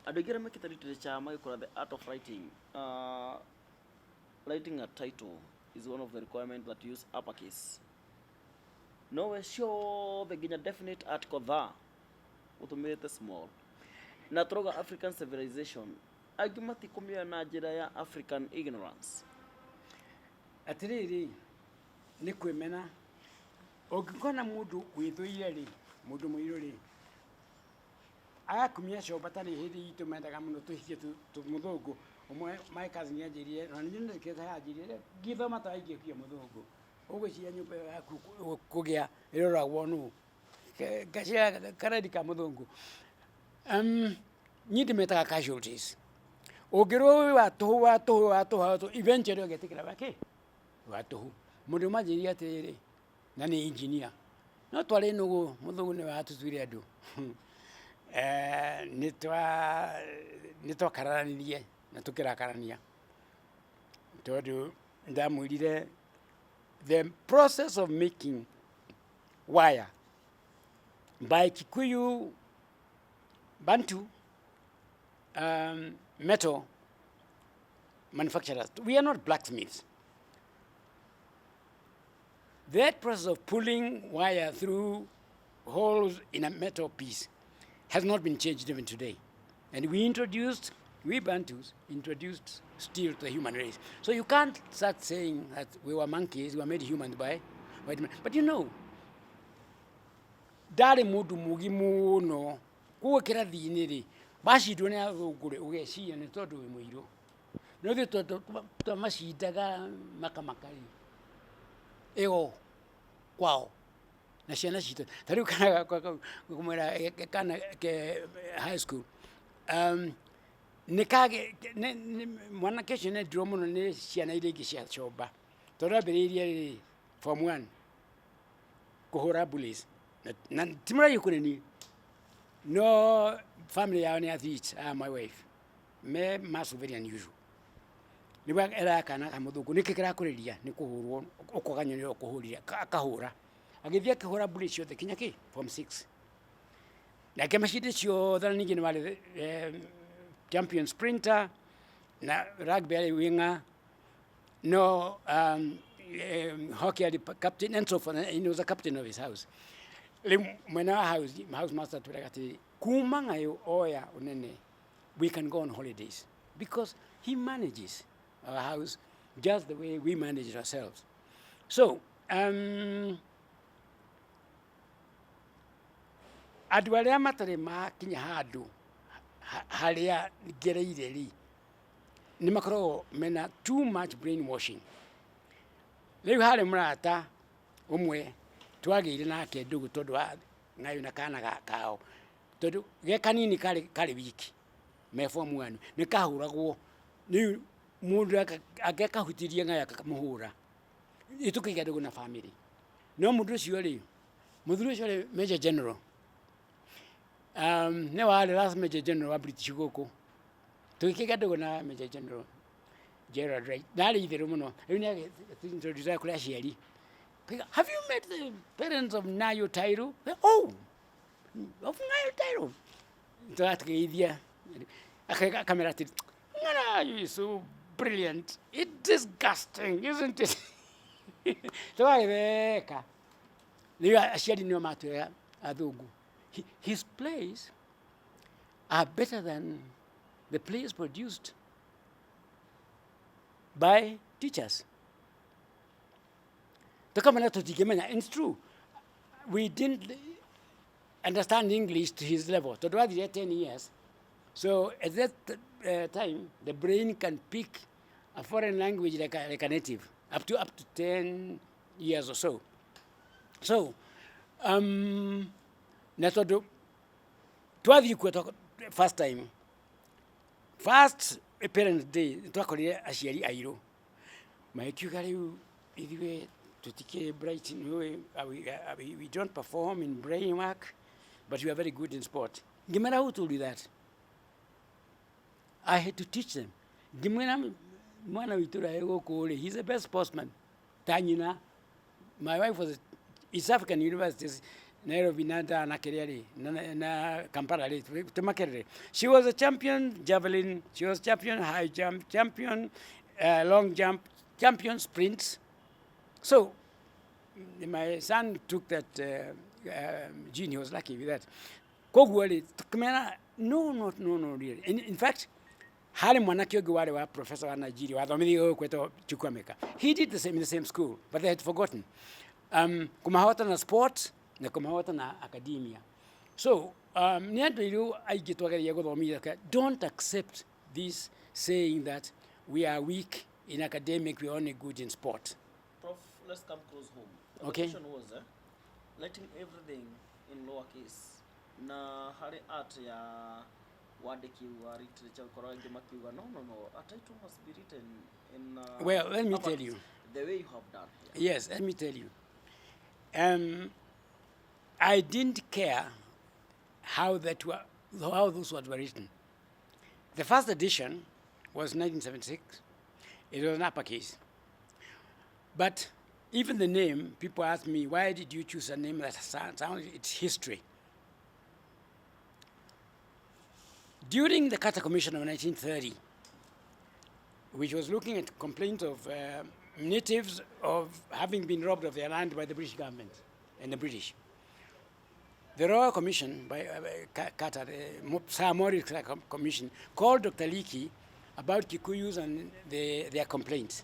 Andũ aingĩ arĩa mekĩte literature magĩkora the art of writing. Writing a title is one of the requirements that use uppercase. No ciothe nginya definite article tha ũtũmĩrĩte small. Na tũroga African civilization, angĩ matikũmĩoya na njĩra ya African ignorance. Atĩrĩrĩ, nĩ kwĩmena, ũngĩkona mũndũ wĩthũire-rĩ, mũndũ mũirũ-rĩ, agakumia Coba tarĩ hĩndĩ itũ mendaga mũno tũhikie mũthũngũ. Ũmwe my cousin anjĩrire, na niĩ nĩndĩkĩte anjĩrire, ngĩthoma ta ingĩkia mũthũngũ, ũgwĩciria nyũmba yaku kũgĩa ĩroragwo nũ? Ngacira karedi ka mũthũngũ. Niĩ ndĩmetaga casualties. Ũngĩrwo wĩ wa tũhũ, eventually ũgetĩkĩra wakĩ? Wa tũhũ. Mũndũ manjĩrire atĩrĩrĩ, na nĩ engineer. No twarĩ nũgũ, mũthũngũ nĩ watũtuire andũ. Nĩtwakararanirie na tũkĩrakarania. Tondũ ndamwĩrire the process of making wire by Kikuyu, Bantu, metal manufacturers. We are not blacksmiths. That process of pulling wire through holes in a metal piece has not been changed even today. And we Bantus introduced steel to the human race. So you can't start saying that we were monkeys, we were made humans by white men. But you know, dare mundu mugi muno kuo kirathi-ini ri bacindwo nĩ athũngũ rĩ ũgeciria nĩ tondũ wĩ mũirũ no ithuĩ twamacindaga makamaka rĩ ĩyo kwao na ciana citũ ta rĩu kana gakwa kau ngũmwĩra kana ke high school mwanake ũcio nĩ ndirwo mũno nĩ ciana iria ingĩ cia comba tondũ ambĩrĩirie rĩ form 1 kũhũra bullies na ti mũraia kũneni no family yao nĩ athletes my wife me massive very unusual nĩguo era kana kamũthũngũ nĩkĩ kĩrakũrĩria nĩ kũhũrwo ũkoga nyoni ũkũhũrire akahũra agĩthiĩ akĩhũra bullies ciothe kinya kĩ form 6 nake macindĩ ciothe na ningĩ nĩ marĩ champion sprinter na rugby arĩ winger no hockey arĩ captain and so forth, and he was a captain of his house. When our house master told us, "Kumangayo oya unene, we can go on holidays because he manages our house just the way we manage ourselves." So, andũ arĩa matarĩ makinya handũ harĩa ngereire rĩ nĩ makoragwo mena too much brainwashing. Rĩu harĩ mũrata ũmwe twagĩire nake ndũgũ tondũ wa ng'ayo na kana kao tondũ ge kanini karĩ wiki me form 1 nĩ kahũragwo nĩ mũndũ agekahutirie ng'ayo akamũhũra itũkĩiga ndũgũ na family no mũndũ ũcio rĩ mũthuri ũcio rĩ Major General nĩ warĩ last Major General wa British gũkũ tũgĩkĩiga ndũgũ na Major General Gerald Wright narĩ itherũ mũno rĩu nĩ introduce kũrĩ aciari. Have you met the parents of Nayo Tairo? Oh, of Nayo Tairo. That idea. Camera said, "No, you're so brilliant. It's disgusting, isn't it?" So I shared in your matter. His plays are better than the plays produced by teachers. And it's true. We didn't understand English to his level. So it was 10 years. So at that time, the brain can pick a foreign language like a native, up to 10 years or so. So, first time, first Parents' Day, my bright, we don't perform in brain work, but we are very good in sport. Gimena who told you that? I had to teach them. Gimena he's the best sportsman. Tanyina, my wife was East African Universities, Nairobi, Nanda, Nakerere, Kampala. She was a champion javelin. She was champion high jump, champion long jump, champion sprints. So, my son took that gene. He was lucky with that. No, really. In fact, Professor he did the same in the same school, but they had forgotten. Kumahota na sport, na kumahota na academia. So, don't accept this saying that we are weak in academic, we are only good in sport. Prof, let's come close home. The Okay. question was letting everything in lowercase. Na hari art ya wadeki wa literature ukora wengi makiuga no, a title must be written in Well, let me tell you. The way you have done here. Yes, let me tell you. I didn't care how those words were written. The first edition was 1976. It was an uppercase. But even the name, people ask me, why did you choose a name that sounds, it's history. During the Carter Commission of 1930, which was looking at complaints of natives of having been robbed of their land by the British government and the British. The Royal Commission by Qatar, Sir Morris Commission, called Dr. Leakey about Kikuyus and their complaints.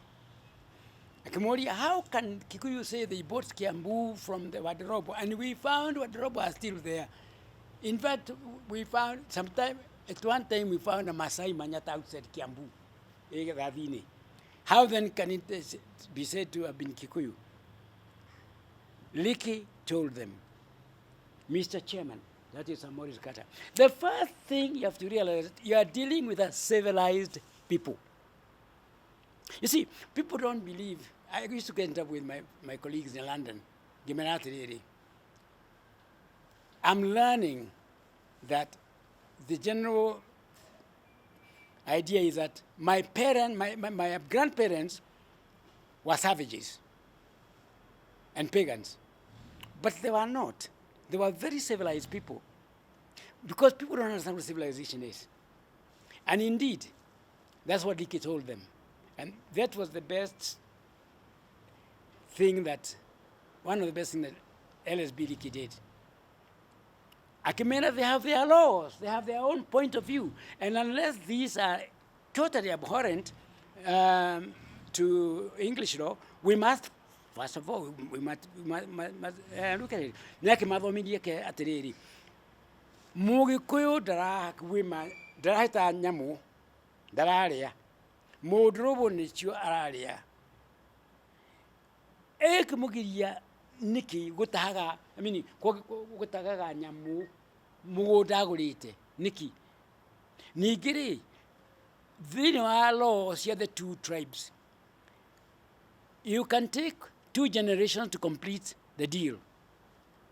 Akimori, how can Kikuyu say they bought Kiambu from the Wadirobo? And we found Wadirobo are still there. In fact, we found at one time we found a Masai Manyata outside Kiambu. How then can it be said to have been Kikuyu? Leakey told them, Mr. Chairman, that is Morris Carter, the first thing you have to realize is you are dealing with a civilized people. You see, people don't believe. I used to get up with my colleagues in London. I'm learning that the general idea is that my grandparents were savages and pagans. But they were not. They were very civilized people. Because people don't understand what civilization is. And indeed, that's what Leakey told them. And that was the best thing one of the best things that LSB Leakey did. Akimena, they have their laws, they have their own point of view. And unless these are totally abhorrent to English law, we must, first of all, we must look at it. Naki mathomirie ke atiriri. Mugikuyu darahita nyamu dararia. Mudrobo nichu araria. Ek mugiria niki gutahaga, gutahaga nyamu mugudagurite niki. Nigiri, these are laws here the two tribes. You can take 2 generations to complete the deal.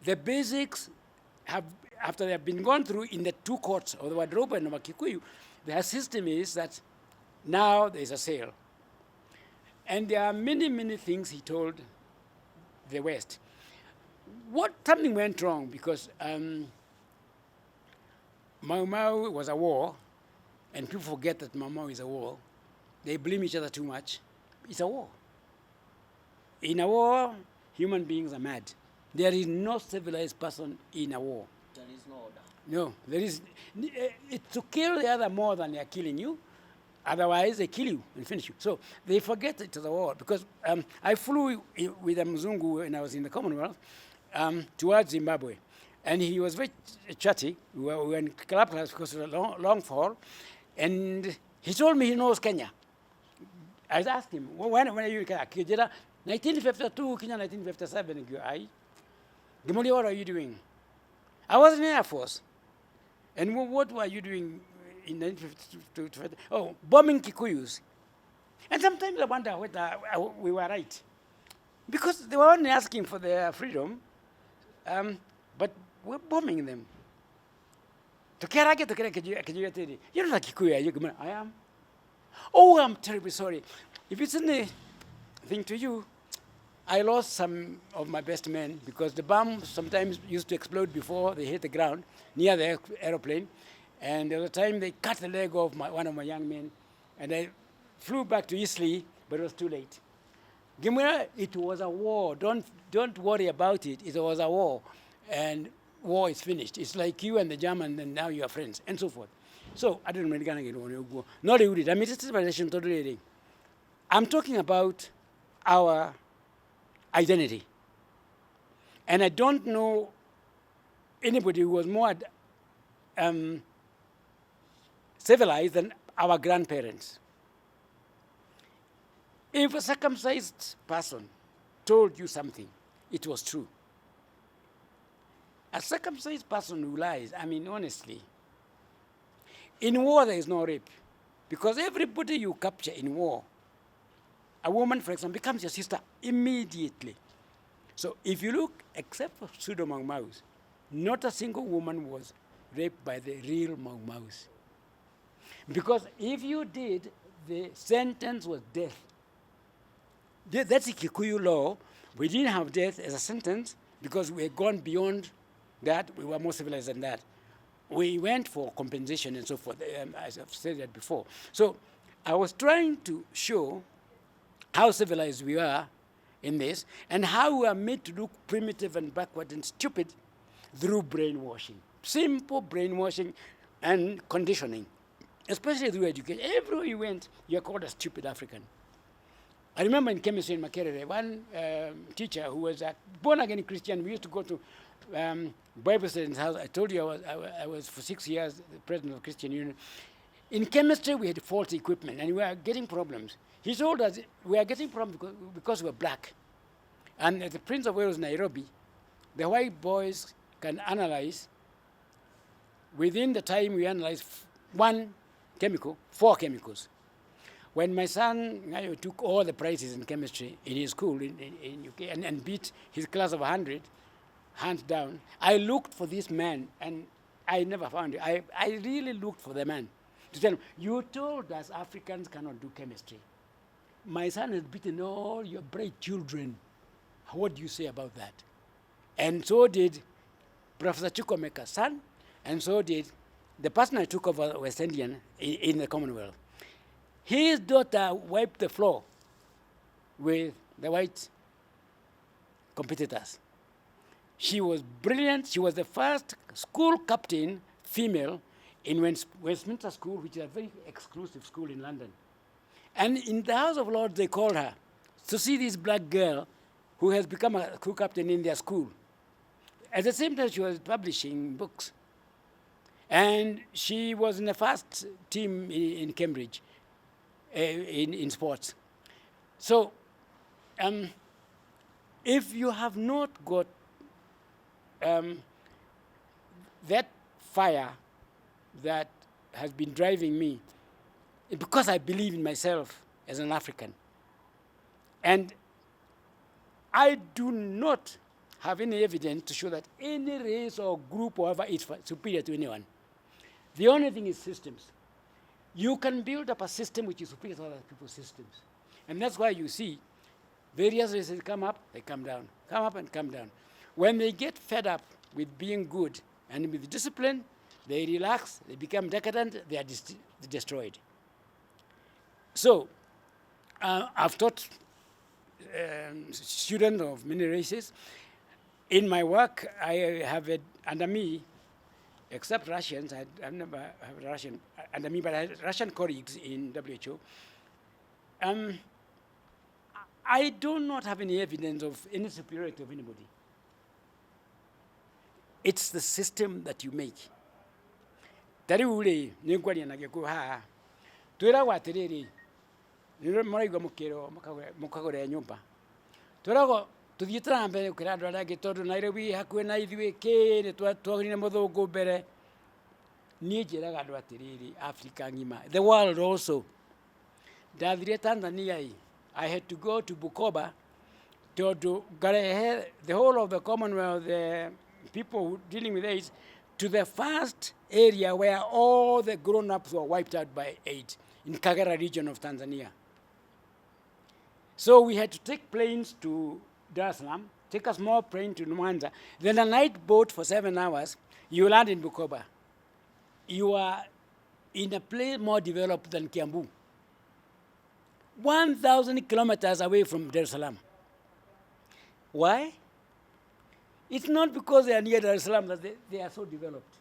The basics after they have been gone through in the 2 courts of the Wadrobo and Kikuyu, their system is that now there is a sale. And there are many, many things he told the West. Something went wrong because Mau Mau was a war, and people forget that Mau Mau is a war. They blame each other too much. It's a war. In a war, human beings are mad. There is no civilized person in a war. There is no order. No, there is. It's to kill the other more than they are killing you. Otherwise, they kill you and finish you. So they forget it was a war. Because I flew with a Mzungu when I was in the Commonwealth towards Zimbabwe. And he was very chatty. We were in club class because of a long fall. And he told me he knows Kenya. I asked him, when are you in Kenya? 1952, Kenya, 1957. Gimoli, what are you doing? I was in the Air Force. And what were you doing in 1952? Oh, bombing Kikuyus. And sometimes I wonder whether we were right. Because they were only asking for their freedom, but we're bombing them. You're not a Kikuyu, I am. Oh, I'm terribly sorry. If it's anything to you, I lost some of my best men because the bomb sometimes used to explode before they hit the ground near the aeroplane. And there was a time they cut the leg of one of my young men, and I flew back to Eastleigh, but it was too late. Gimura, it was a war. Don't worry about it. It was a war, and war is finished. It's like you and the German, and now you are friends, and so forth. So I don't know. Not I mean, it's civilization totally. I'm talking about our identity, and I don't know anybody who was more civilized than our grandparents. If a circumcised person told you something, it was true. A circumcised person who lies, I mean, honestly, in war there is no rape. Because everybody you capture in war, a woman, for example, becomes your sister immediately. So if you look, except for pseudo Mau Maus, not a single woman was raped by the real Mau Maus. Because if you did, the sentence was death. That's the Kikuyu law. We didn't have death as a sentence because we had gone beyond that. We were more civilized than that. We went for compensation and so forth, as I've said that before. So I was trying to show how civilized we are in this, and how we are made to look primitive and backward and stupid through brainwashing. Simple brainwashing and conditioning, especially through education. Everywhere you went, you're called a stupid African. I remember in chemistry in Makerere, one teacher who was a born-again Christian, we used to go to Bible study's house. I told you I was for 6 years the president of Christian Union. In chemistry, we had faulty equipment, and we were getting problems. He told us we are getting problems because we're black. And at the Prince of Wales, Nairobi, the white boys can analyze, within the time we analyze one chemical, 4 chemicals. When my son Nguo took all the prizes in chemistry in his school in UK and beat his class of 100, hands down, I looked for this man, and I never found it. I really looked for the man to tell him, you told us Africans cannot do chemistry. My son has beaten all your bright children. What do you say about that? And so did Professor Chukwemeka's son, and so did the person I took over West Indian in the Commonwealth. His daughter wiped the floor with the white competitors. She was brilliant. She was the first school captain, female, in Westminster School, which is a very exclusive school in London. And in the House of Lords, they called her to see this black girl who has become a school captain in their school. At the same time, she was publishing books. And she was in the first team in Cambridge in sports. So if you have not got that fire that has been driving me, because I believe in myself as an African. And I do not have any evidence to show that any race or group or whatever is superior to anyone. The only thing is systems. You can build up a system which is superior to other people's systems. And that's why you see various races come up, they come down, come up and come down. When they get fed up with being good and with discipline, they relax, they become decadent, they are destroyed. So I've taught students of many races. In my work, I have under me, except Russians, I've never had Russian under me, but I had Russian colleagues in WHO. I do not have any evidence of any superiority of anybody. It's the system that you make. Tari ule ningwani na geko ha. Twira watiriri. Niro maraigwa mukiro mukagore nyumba. Twirago tuthitira mbere ukira andu aria gitondu Nairobi hakwe na ithui kiri twagirine muthungu mbere. Nie njiraga andu atiriri Africa ngima. The world also. Ndathire Tanzania I had to go to Bukoba to get the whole of the Commonwealth, the people dealing with AIDS, to the first area where all the grown-ups were wiped out by AIDS, in Kagera region of Tanzania. So we had to take planes to Dar es Salaam, take a small plane to Mwanza, then a night boat for 7 hours, you land in Bukoba. You are in a place more developed than Kiambu. 1,000 kilometers away from Dar es Salaam. Why? It's not because they are near Dar es Salaam that they are so developed.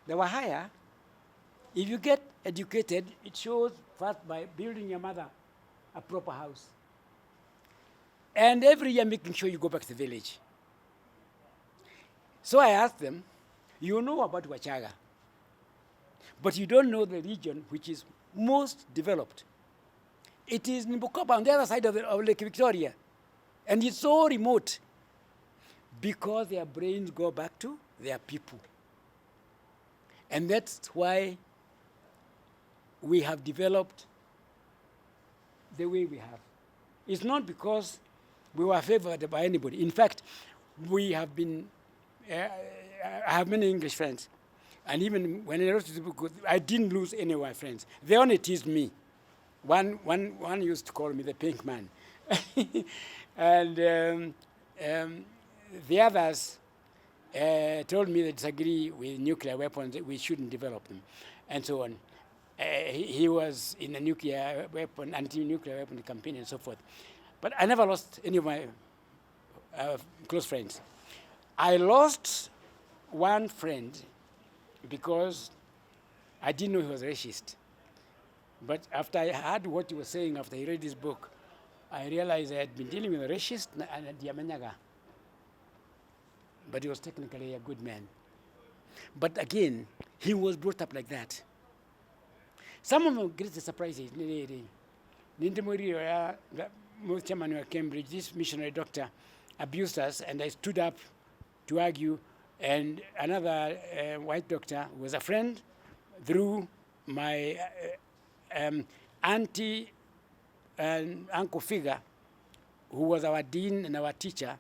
They were higher. If you get educated, it shows first by building your mother a proper house. And every year making sure you go back to the village. So I asked them, you know about Wachaga, but you don't know the region which is most developed. It is in Bukoba on the other side of Lake Victoria. And it's so remote because their brains go back to their people. And that's why we have developed the way we have. It's not because we were favored by anybody. In fact, we have been, I have many English friends. And even when I wrote the book, I didn't lose any of my friends. They only teased me. One used to call me the pink man. And the others told me they disagree with nuclear weapons, that we shouldn't develop them, and so on. he was in a nuclear weapon, anti-nuclear weapon campaign and so forth. But I never lost any of my close friends. I lost one friend because I didn't know he was racist. But after I heard what he was saying, after he read this book, I realized I had been dealing with a racist and Diamanyaga. But he was technically a good man. But again, he was brought up like that. Some of the greatest surprises, most chairman of Cambridge, this missionary doctor abused us, and I stood up to argue, and another white doctor who was a friend through my auntie and uncle figure, who was our dean and our teacher,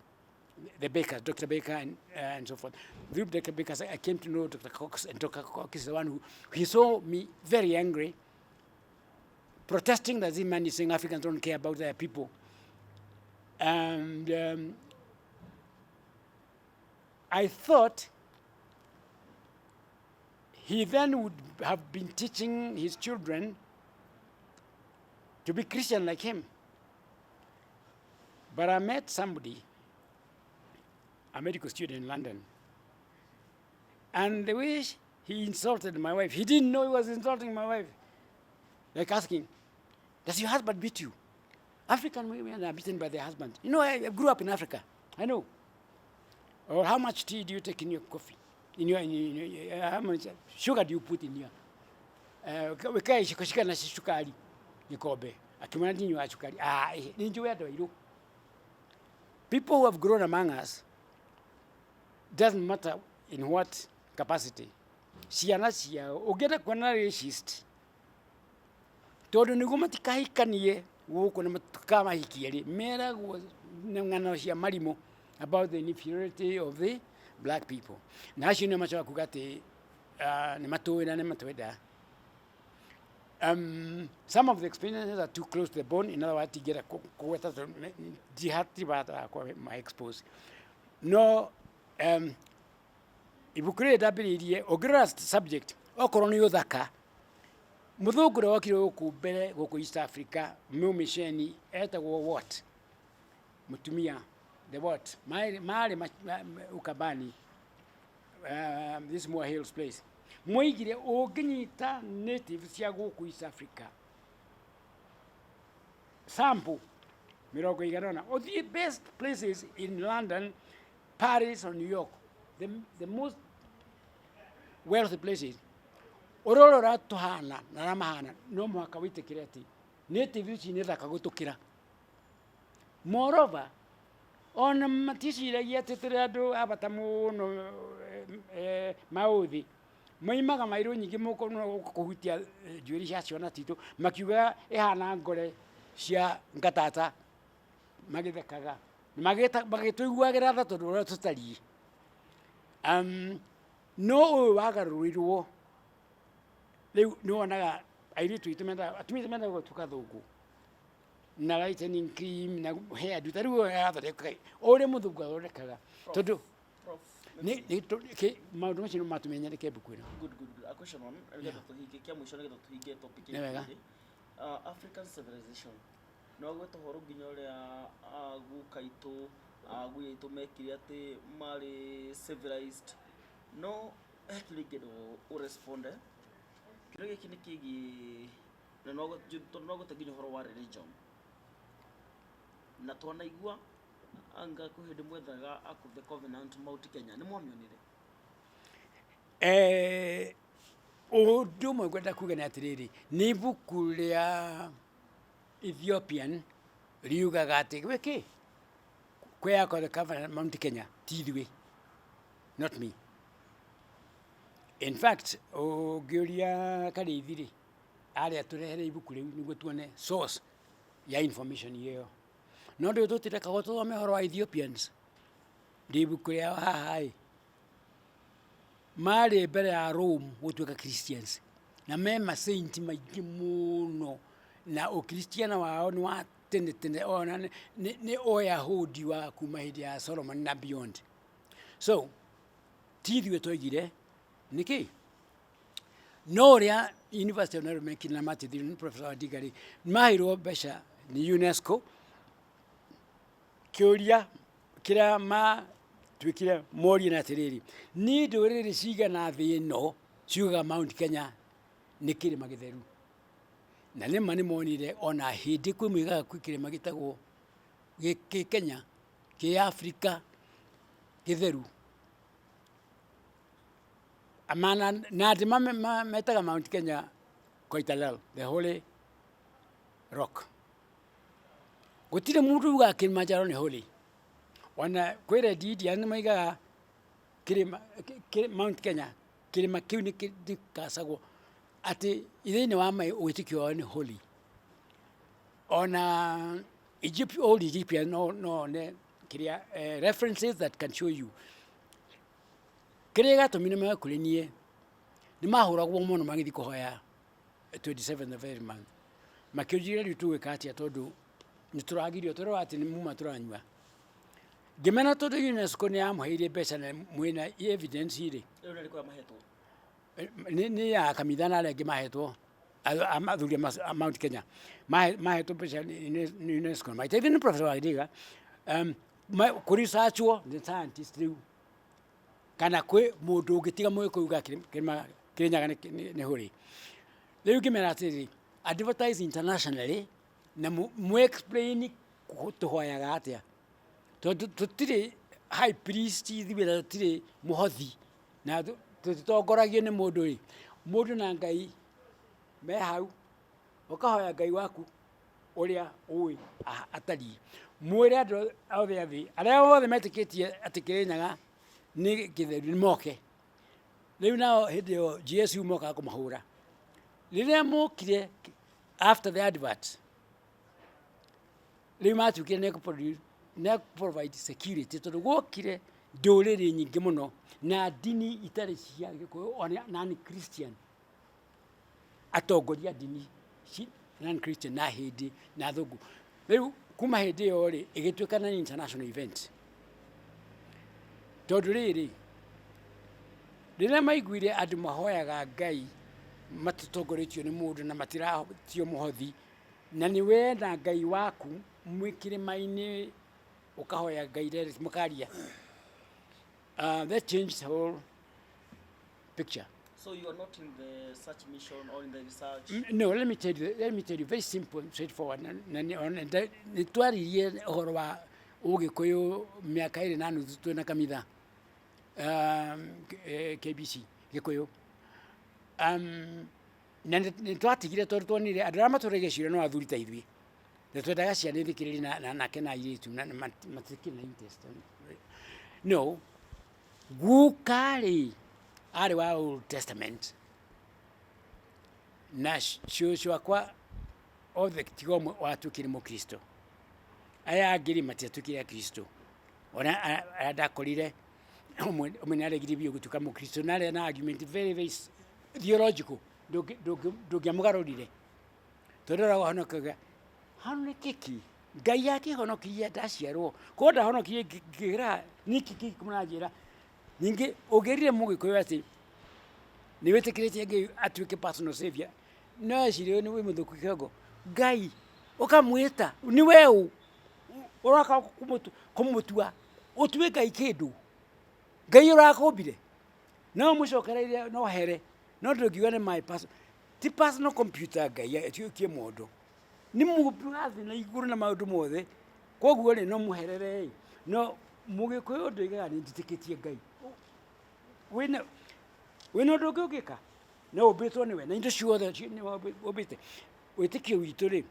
the Bakers, Dr. Baker and so forth. Through Dr. Baker, I came to know Dr. Cox, and Dr. Cox is the one who he saw me very angry, protesting that this man is saying Africans don't care about their people. And I thought he then would have been teaching his children to be Christian like him. But I met somebody, a medical student in London, and the way he insulted my wife, he didn't know he was insulting my wife. Like asking, does your husband beat you? African women are beaten by their husbands. You know, I grew up in Africa. I know. Or how much tea do you take in your coffee? How much sugar do you put in your? People who have grown among us, doesn't matter in what capacity. Ciana ciao, ogera kwana racist. Todo niguo matikahikanie guku na matukamahikieri. Mera ngano cia marimo about the inferiority of the black people. Na acio nĩ macoka kuga atĩ nĩ matũĩ na nĩ matwenda. Some of the experiences are too close to the bone. In other words, to get a kuweta jihati bata kwa my expose. No, ibukure dabiririe ogira subject okorwo nĩ uthaka muthungu ũrĩa wokire gũkũ mbere gũkũ East Africa mumisheni etagwo what mutumia the what maarĩ ukabani this more hills place moigire ũngĩnyita native cia gũkũ East Africa sample mĩrongo igana or the best places in London, Paris or New York, the most wealthy places. Ororo tuhana na ramahana no mwaka witekire ati native ici nĩ thaka gũtũkĩra. Moreover, on maticiiragia atĩ tũrĩ andũ abata mũno maũthĩ moimaga mairũ nyingĩ kũhutia njuĩrĩ cia ciana citũ makiuga ĩhana ngore cia ngatata magĩthekaga magĩtũiguagĩra tha tondũ ũrĩa tũtariĩ. No ũyũ wagarũrirwo rĩu nĩwonaga airĩtu aitũ mendaga atumia mendaga gũtuĩka athũngũ na lightening cream na hair do tarĩu arathondeka ũrĩa mũthũngũ athondekaga tondũ maũndũ macio matũmenyereke mbuku ĩno. Good. A question on nĩgetha tũhingie kĩa mũico nĩgetha tũhingie topic ĩno. African civilization no gweta horo nginya ũrĩa guka itũ guya itũ mekire atĩ marĩ civilized no actually kĩndũ ũresponde kĩrĩa gĩkĩ nĩ kĩgiĩ na no gũte nginya ũhoro wa religion na twanaigua anga kũhĩndĩ mwethaga Ark of the Covenant Mount Kenya nĩ mwamĩonire? Ũndũ ũmwe ngwenda kuga nĩ atĩrĩrĩ nĩ ibuku rĩa Ethiopian riugaga atĩ wĩkĩ kwĩ Ark of the Covenant Mount Kenya ti ithuĩ, not me. In fact, ũngĩũria Karĩithi-rĩ arĩa tũrehere ibuku rĩu nĩguo tuone source ya information ĩyo. No ndĩ tũtirekaga tũthome ũhoro wa Ethiopians ndĩ ibuku rĩao haha-ĩ marĩ mbere ya Rome gũtuĩka Christians na me masainti maingĩ mũno na ũkristiana wao nĩ wa tene ona nĩ Oyahudi wa kuma hĩndĩ ya Solomon na beyond. So ti ithuĩ twaigire nĩkĩ no ũrĩa University of Nairobi kina mati the professor wa digari mahiro besha ni UNESCO kioria kira ma twikira mori na tiriri ni nduriri ciga na thi no ciuga Mount Kenya ni kirima githeru na nĩ ma nĩ monire ona hĩndĩ kwĩ mwigaga kwĩ kĩrĩma gĩtagwo gĩ Kenya kĩ Africa gĩtheru amana na andũ metaga Mount Kenya Koitalel the holy rock gũtirĩ mũndũ ugaga Kilimanjaro nĩ holy ona kwĩre India nĩ maigaga kĩrĩma Mount Kenya kĩrĩma kĩu nĩ kĩkacagwo ati ithĩinĩ wa mai wĩtĩkio wao nĩ holy ona old Egyptian no ne kĩrĩa references that can show you kĩrĩa gatũmire magakũrĩ niĩ nĩ mahũragwo mũno magĩthiĩ kũhoya 27th of every month makĩnjĩra rĩu tũgwĩka atĩa tondũ nĩ tũragirio tũrĩ atĩ nĩ muma tũranyua ngĩmena tondũ UNESCO nĩ yamũheire mbeca na mwĩna evidence irĩ ni ya kanitha na arĩa angĩ mahetwo athuri a Mount Kenya mahetwo mbeca nĩ UNESCO maiteithio nĩ professor Wadiga kũresearchwo nĩ scientist rĩu kana kwĩ mũndũ ũngĩtiga mũĩ kũuga Kĩrĩnyaga nĩ holy rĩu ngĩmera atĩrĩ advertise internationally na mũ explain tũhoyaga atĩa tondũ tũtirĩ high priest ithuĩ na tũtirĩ mũhothi na tutongoragio nĩ mũndũ na Ngai me hau ũkahoya Ngai waku ũrĩa ũĩ atariĩ mwĩre andũ othe athĩ arĩa othe metĩkĩtie atĩ Kĩrĩnyaga nĩ gĩtheru nĩ moke rĩu nao hĩndĩ ĩyo GSU mokaga kũmahũra rĩrĩa mokire after the advert rĩu matuĩkire nĩ provide security tondũ gũkire ndũrĩrĩ nyingĩ mũno na dini itarĩ cia Gĩkũyũ na ni Christian atongoria dini non Christian na hĩndĩ na thũngũ rĩu kuma hĩndĩ ĩyo rĩ ĩgĩtuĩka na international event tondũ rĩrĩa maiguire andũ mahoyaga Ngai matitongoretio nĩ mũndũ na matiratio mũhothi na nĩ wenda Ngai waku mwĩ kĩrĩma-inĩ ukahoya Ngai direct mũkaria that changed the whole picture. So you are not in the search mission or in the research? No, let me tell you very simple, straightforward. Nĩ twaririe ũhoro wa Ũgĩkũyũ mĩaka ĩrĩ na nuthu twĩna kanitha KBC Gĩkũyũ na nĩ twatigire tondũ tuonire andũ arĩa matũrigicĩirie no athuri ta ithuĩ na twendaga ciana ithikĩrĩrie na kena airĩtu na matikĩrĩ na interest no gukarĩ arĩ wa Old Testament na cũcũ akwa othe tiga ũmwe watuĩkire mũkristo aya angĩ matiatuĩkire akristo ona arĩa ndakorire ũmwe nĩ aregire biũ gũtuĩka mũkristo na arĩa na argument very very theological ndũngĩamũgarũrire tondũ ũrahonokaga hano nĩ kĩki Ngai akĩhonokirie ndaciarwo ko ndahonokirie ngĩra nĩkĩ kĩmũranjĩra ningĩ ũngĩrire Mũgĩkũyũ atĩ nĩ wĩtĩkĩrĩtie Ngai atuĩke personal savior no ecirie nĩ wĩ mũthũku kĩongo Ngai ũkamwĩta nĩ we ũraka kũmũtua ũtue Ngai kĩndũ Ngai ũrakũmbire no mũcokereirie no here no ndũngiuga nĩ my person ti personal computer Ngai atuĩkie mũndũ nĩ mũndũ athi na igũrũ na maũndũ mothe koguo rĩ no mũherere no Mũgĩkũyũ ndoigaga nĩ njĩtĩkĩtie Ngai wĩna ũndũ ũngĩ ũngĩka no ũmbĩtwo nĩwe na indo ciothe ũmbĩte wĩtĩkio witũ rĩ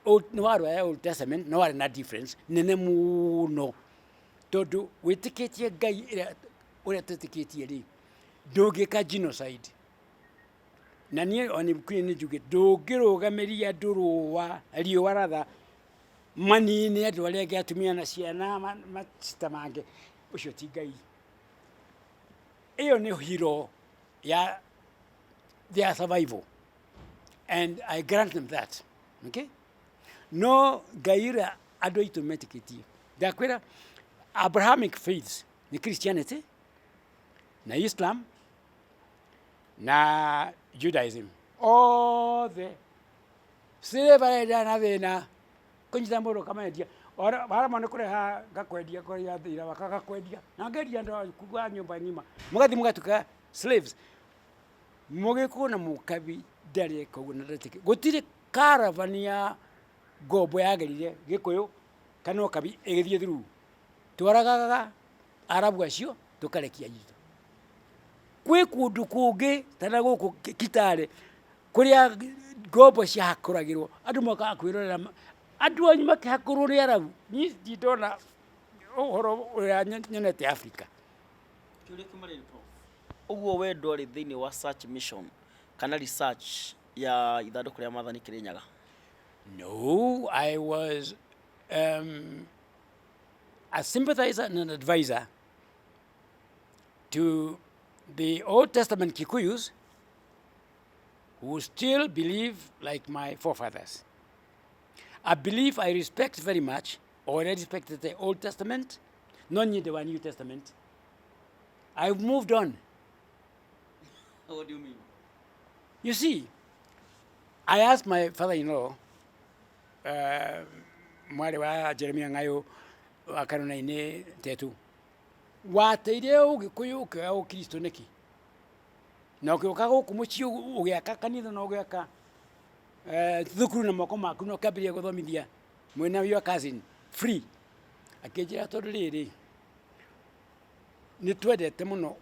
nĩ warĩ wa Old Testament no warĩ na difference nene mũno tondũ wĩtĩkĩtie Ngai ũrĩa tũtĩkĩtie rĩ ndũngĩka genocide na niĩ ona ibuku-inĩ nĩ njuge ndũngĩrũgamĩria andũ rũa riũa ratha manine andũ arĩa angĩ atumia na ciana macitamange ũcio ti Ngai ĩyo nĩ hero ya their survival and I grant them that okay no Ngai ũrĩa andũ aitũ metĩkĩtie ndakwĩra Abrahamic faiths nĩ Christianity na Islam na Judaism. Othe slavery na thina kunyita mundu kamendia ora bara mane kureha gakwendia kuria thira wakagakwendia na ngeria ndo kugwa nyumba ngima mugathi mugatuka slaves mugikuna mukabi ndari kuguna ndetike gutire caravan ya gombo yagerire gikuyu kana ukabi igithie through twaragaga arabu acio tukarekia yitu kwi kundu kungi tana guku Kitale kuria gombo ciakuragirwo andu makakwirorera andu anyu makihakurwo ni arabu ni ndona uhoro uria nyonete Africa uguo we ndwari thiini wa search mission kana research ya ithanduku ria mathani Kirinyaga? No, I was a sympathizer and an advisor to the Old Testament Kikuyus who still believe like my forefathers. I believe I respect very much, or I respected the Old Testament, not the New Testament. I've moved on. What do you mean? You see, I asked my father-in-law, mwari wa Jeremia Ngayo wakarona-ini tetu, wateire ugikuyu ukiga ukristo niki na ukiuka guku mucii ugiaka kanitha na ugiaka thukuru na moko maku no kabiria guthomithia mwena your cousin free akijira tondu riri ni twendete muno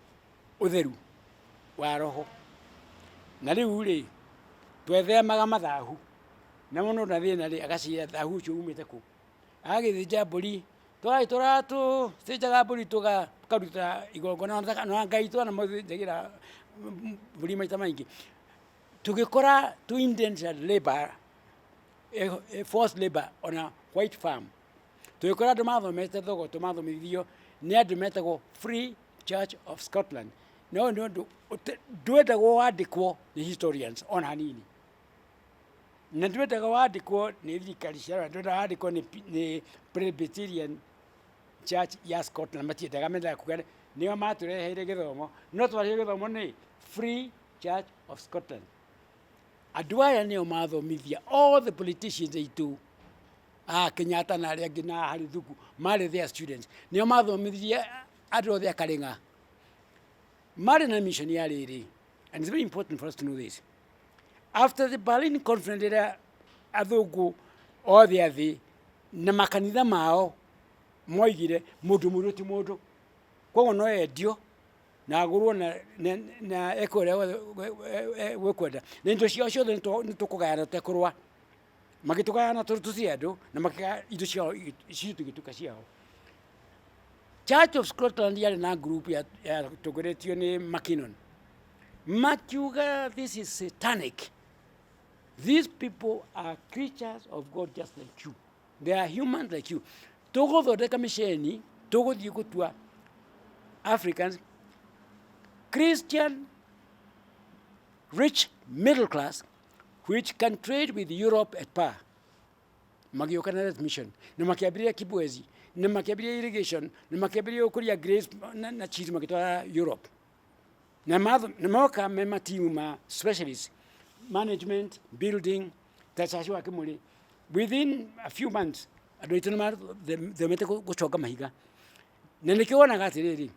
utheru wa roho na riu ri twethemaga mathahu na muno na thina ri agacira thahu ucio umite ku agithija mburi twai turatu sijaga mburi tukaruta igongona na ngai twana muthigira mburi maita maingi tugikora to indentured labor a forced labor on a white farm tugikora andu mathomete thogo tumathomithio ni andu metagwo Free Church of Scotland no ndwendagwo wandikwo ni historians on hanini na ndwendagwo wandikwo ni thirikari cia ndwendagwo wandikwo ni Presbyterian Church ya Scotland matiendaga mendaga kuga nio matureheire githomo no twareheire githomo ni Free Church of Scotland. Andu aya nio mathomithia all the politicians aitu Kenyatta na aria angi na Harithuku mari their students nio mathomithia andu othe akaringa mari na mission ya riri. And it's very important for us to know this. After the Berlin Conference ira athungu othe athi na makanitha mao moigire mundu muruti mundu koguo no endio na agurwo na ekore wekwenda na indo cio ciothe nitukugayana tekurwa magitukayana turutuci andu na makiga indo cio tugituka ciao. Church of Scotland yari na group ya tugoretio ni Mackinnon makiuga this is satanic. These people are creatures of God just like you. They are human like you. Tuguthondeka misheni tuguthie gutua Africans Christian rich middle class which can trade with Europe at par. Magioka na mission na makiabiria kibwezi na makiabiria irrigation na makiabiria ukuria grace na cheese makitoa Europe na moka mema timu ma specialists management building tachashi wake muri within a few months adoitana mar the mete gucoka mahiga na nikiona atiriri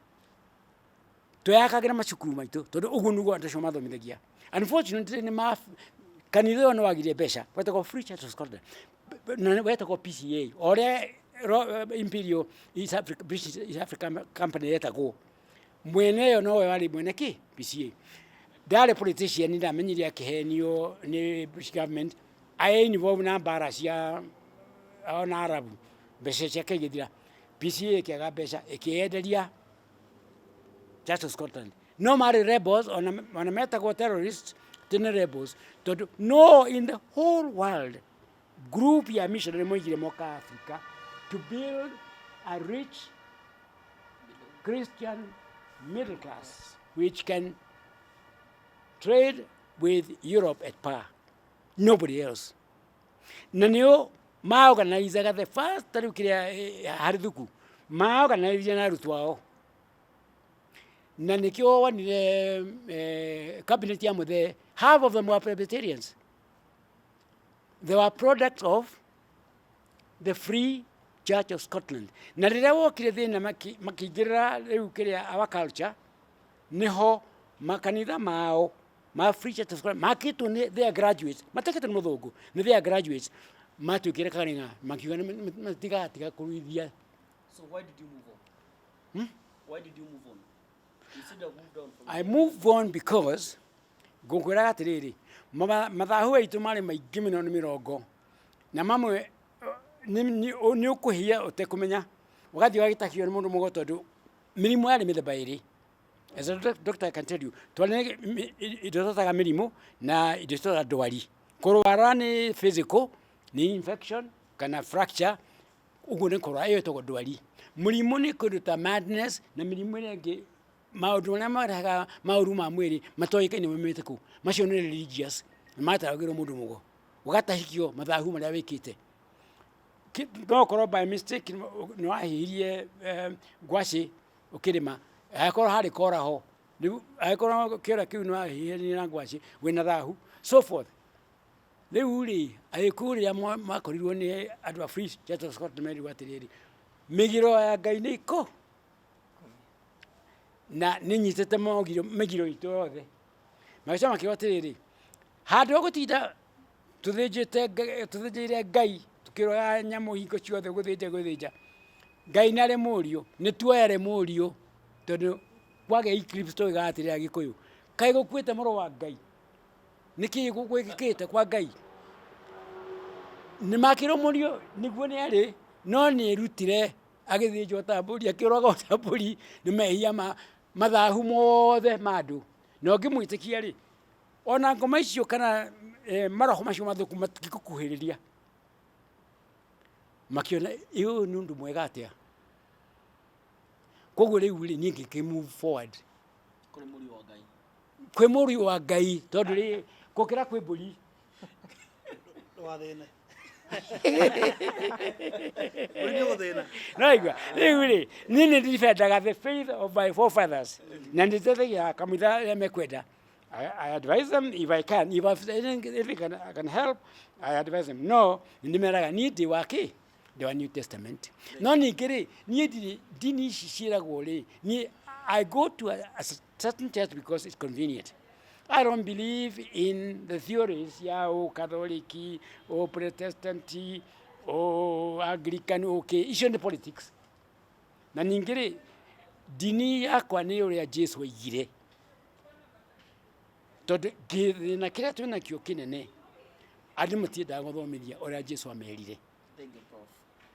tuyakagira macukuru maitu tondu ugu nugo andacio mathomithagia. Unfortunately ni kanitha no wagire besha wetako Free Church of Scotland na wetako PCA ore Imperial British East African Company yetako mwene yo no wali mwene ki PCA dale politician ni ndamenyiria kihenio ni British government ai ni bo na bara cia ona arabu besha cia kigithira PCA kiaga besha ikienderia Church of Scotland no mari rebels on a metago terrorists tene rebels to no in the whole world group ya missionary moigire moka Africa to build a rich Christian middle class which can trade with Europe at par. Nobody else. Nanio ma organize the first tarukiria Harithuku ma organize na rutwao na nikio wonire cabinet ya muthe, half of them were Presbyterians. They were products of the Free Church of Scotland. Na rĩrĩa wokire thĩna makĩingĩrĩra rĩu kĩrĩa our culture, niho makanitha mao ma Free Church of Scotland makĩtwo nĩ their graduates, matekĩtwo nĩ mũthũngũ, nĩ their graduates, matuĩkire karĩng'a makiuga matigatiga kũruithia. So why did you move on? Why did you move on? You should have moved on from I moved on because ngũkwĩraga atĩrĩrĩ, mathahu aitũ marĩ maingĩ mũno nĩ mĩrongo, na mamwe nĩ ũkũhia ũtekũmenya, ũgathiĩ wagĩtakio nĩ mũndũ mũgo tondũ mĩrimũ yarĩ mĩthemba ĩrĩ. As a doctor I can tell you, twarĩ indo tũtaga mĩrimũ na indo tũtaga ndwari. Kũrwara nĩ physical, nĩ infection kana fracture, ũguo nĩ kũrwara, ĩyo ĩtagwo ndwari. Mũrimũ nĩ kũndũ ta madness na mĩrimũ ĩrĩa ĩngĩ, maũndũ marĩa marehaga maũru ma mwĩrĩ matoĩkaine moimĩte kũ, macio nĩ religious, mataragĩrwo mũndũ mũgo, ũgatahikio mathahu marĩa wĩkĩte. No korwo by mistake nĩ wahihirie ngwacĩ ũkĩrĩma, agĩkorwo harĩ kora ho, agĩkorwo kĩora kĩu nĩ wahihirie na ngwacĩ wĩna thahu, so forth. Rĩu rĩ, agĩkũyũ rĩrĩa makorirwo nĩ andũ a Free Church of Scotland merirwo atĩrĩrĩ, mĩgiro ya Ngai nĩ iko, na nĩ nyitĩte mĩgiro itũ yothe. Magĩcoka makiuga atĩrĩrĩ, handũ ha gũtinda tũthĩnjĩire Ngai tukĩroya nyamũ hingo ciothe gũthĩnja, Ngai nĩ arĩ mũriũ, nĩ tuoya arĩ mũriũ, tondũ kwagĩa eclipse tũigaga atĩrĩrĩ Gĩkũyũ, kaĩ gũkuĩte mũrũ wa Ngai, nĩkĩ gwĩkĩkĩte kwa Ngai? Nĩ makĩrwo mũriũ nĩguo nĩ arĩ, no nĩ erutire agĩthĩnjwo ta mbũri, akĩũragwo ta mbũri, nĩ mehia mathahu mothe ma andũ. Na ũngĩmwĩtĩkia rĩ, ona ngoma icio kana maroho macio mathũku matingĩgũkuhĩrĩria. Makĩona ũyũ nĩ ũndũ mwega atĩa. Koguo rĩu rĩ, niĩ ngĩkĩ-move forward kwĩ mũriũ wa Ngai, tondũ rĩ gũkĩra kwĩ mbũri. Naigua rĩu rĩ, niĩ nĩ ndefendaga the faith of my forefathers, na nĩteithagia kanitha rĩrĩa mekwenda. I advise them if I can, if I can help, I advise them. No, ndĩmeraga niĩ ndĩ wa kĩ? Ndĩ wa New Testament. No ningĩ rĩ, niĩ ndirĩ ndini ici ciĩragwo rĩ, niĩ I go to a certain church because it's convenient. I don't believe in the theories ya Catholic or Protestant or Anglican, okay, icio nĩ politics. Na ningĩ rĩ, dini yakwa nĩ ũrĩa Jesu oigire. Tondũ gĩthĩna kĩrĩa twĩna kĩo kĩnene, andũ matiendaga gũthomithia ũrĩa Jesu amerire. Thank you, Prof.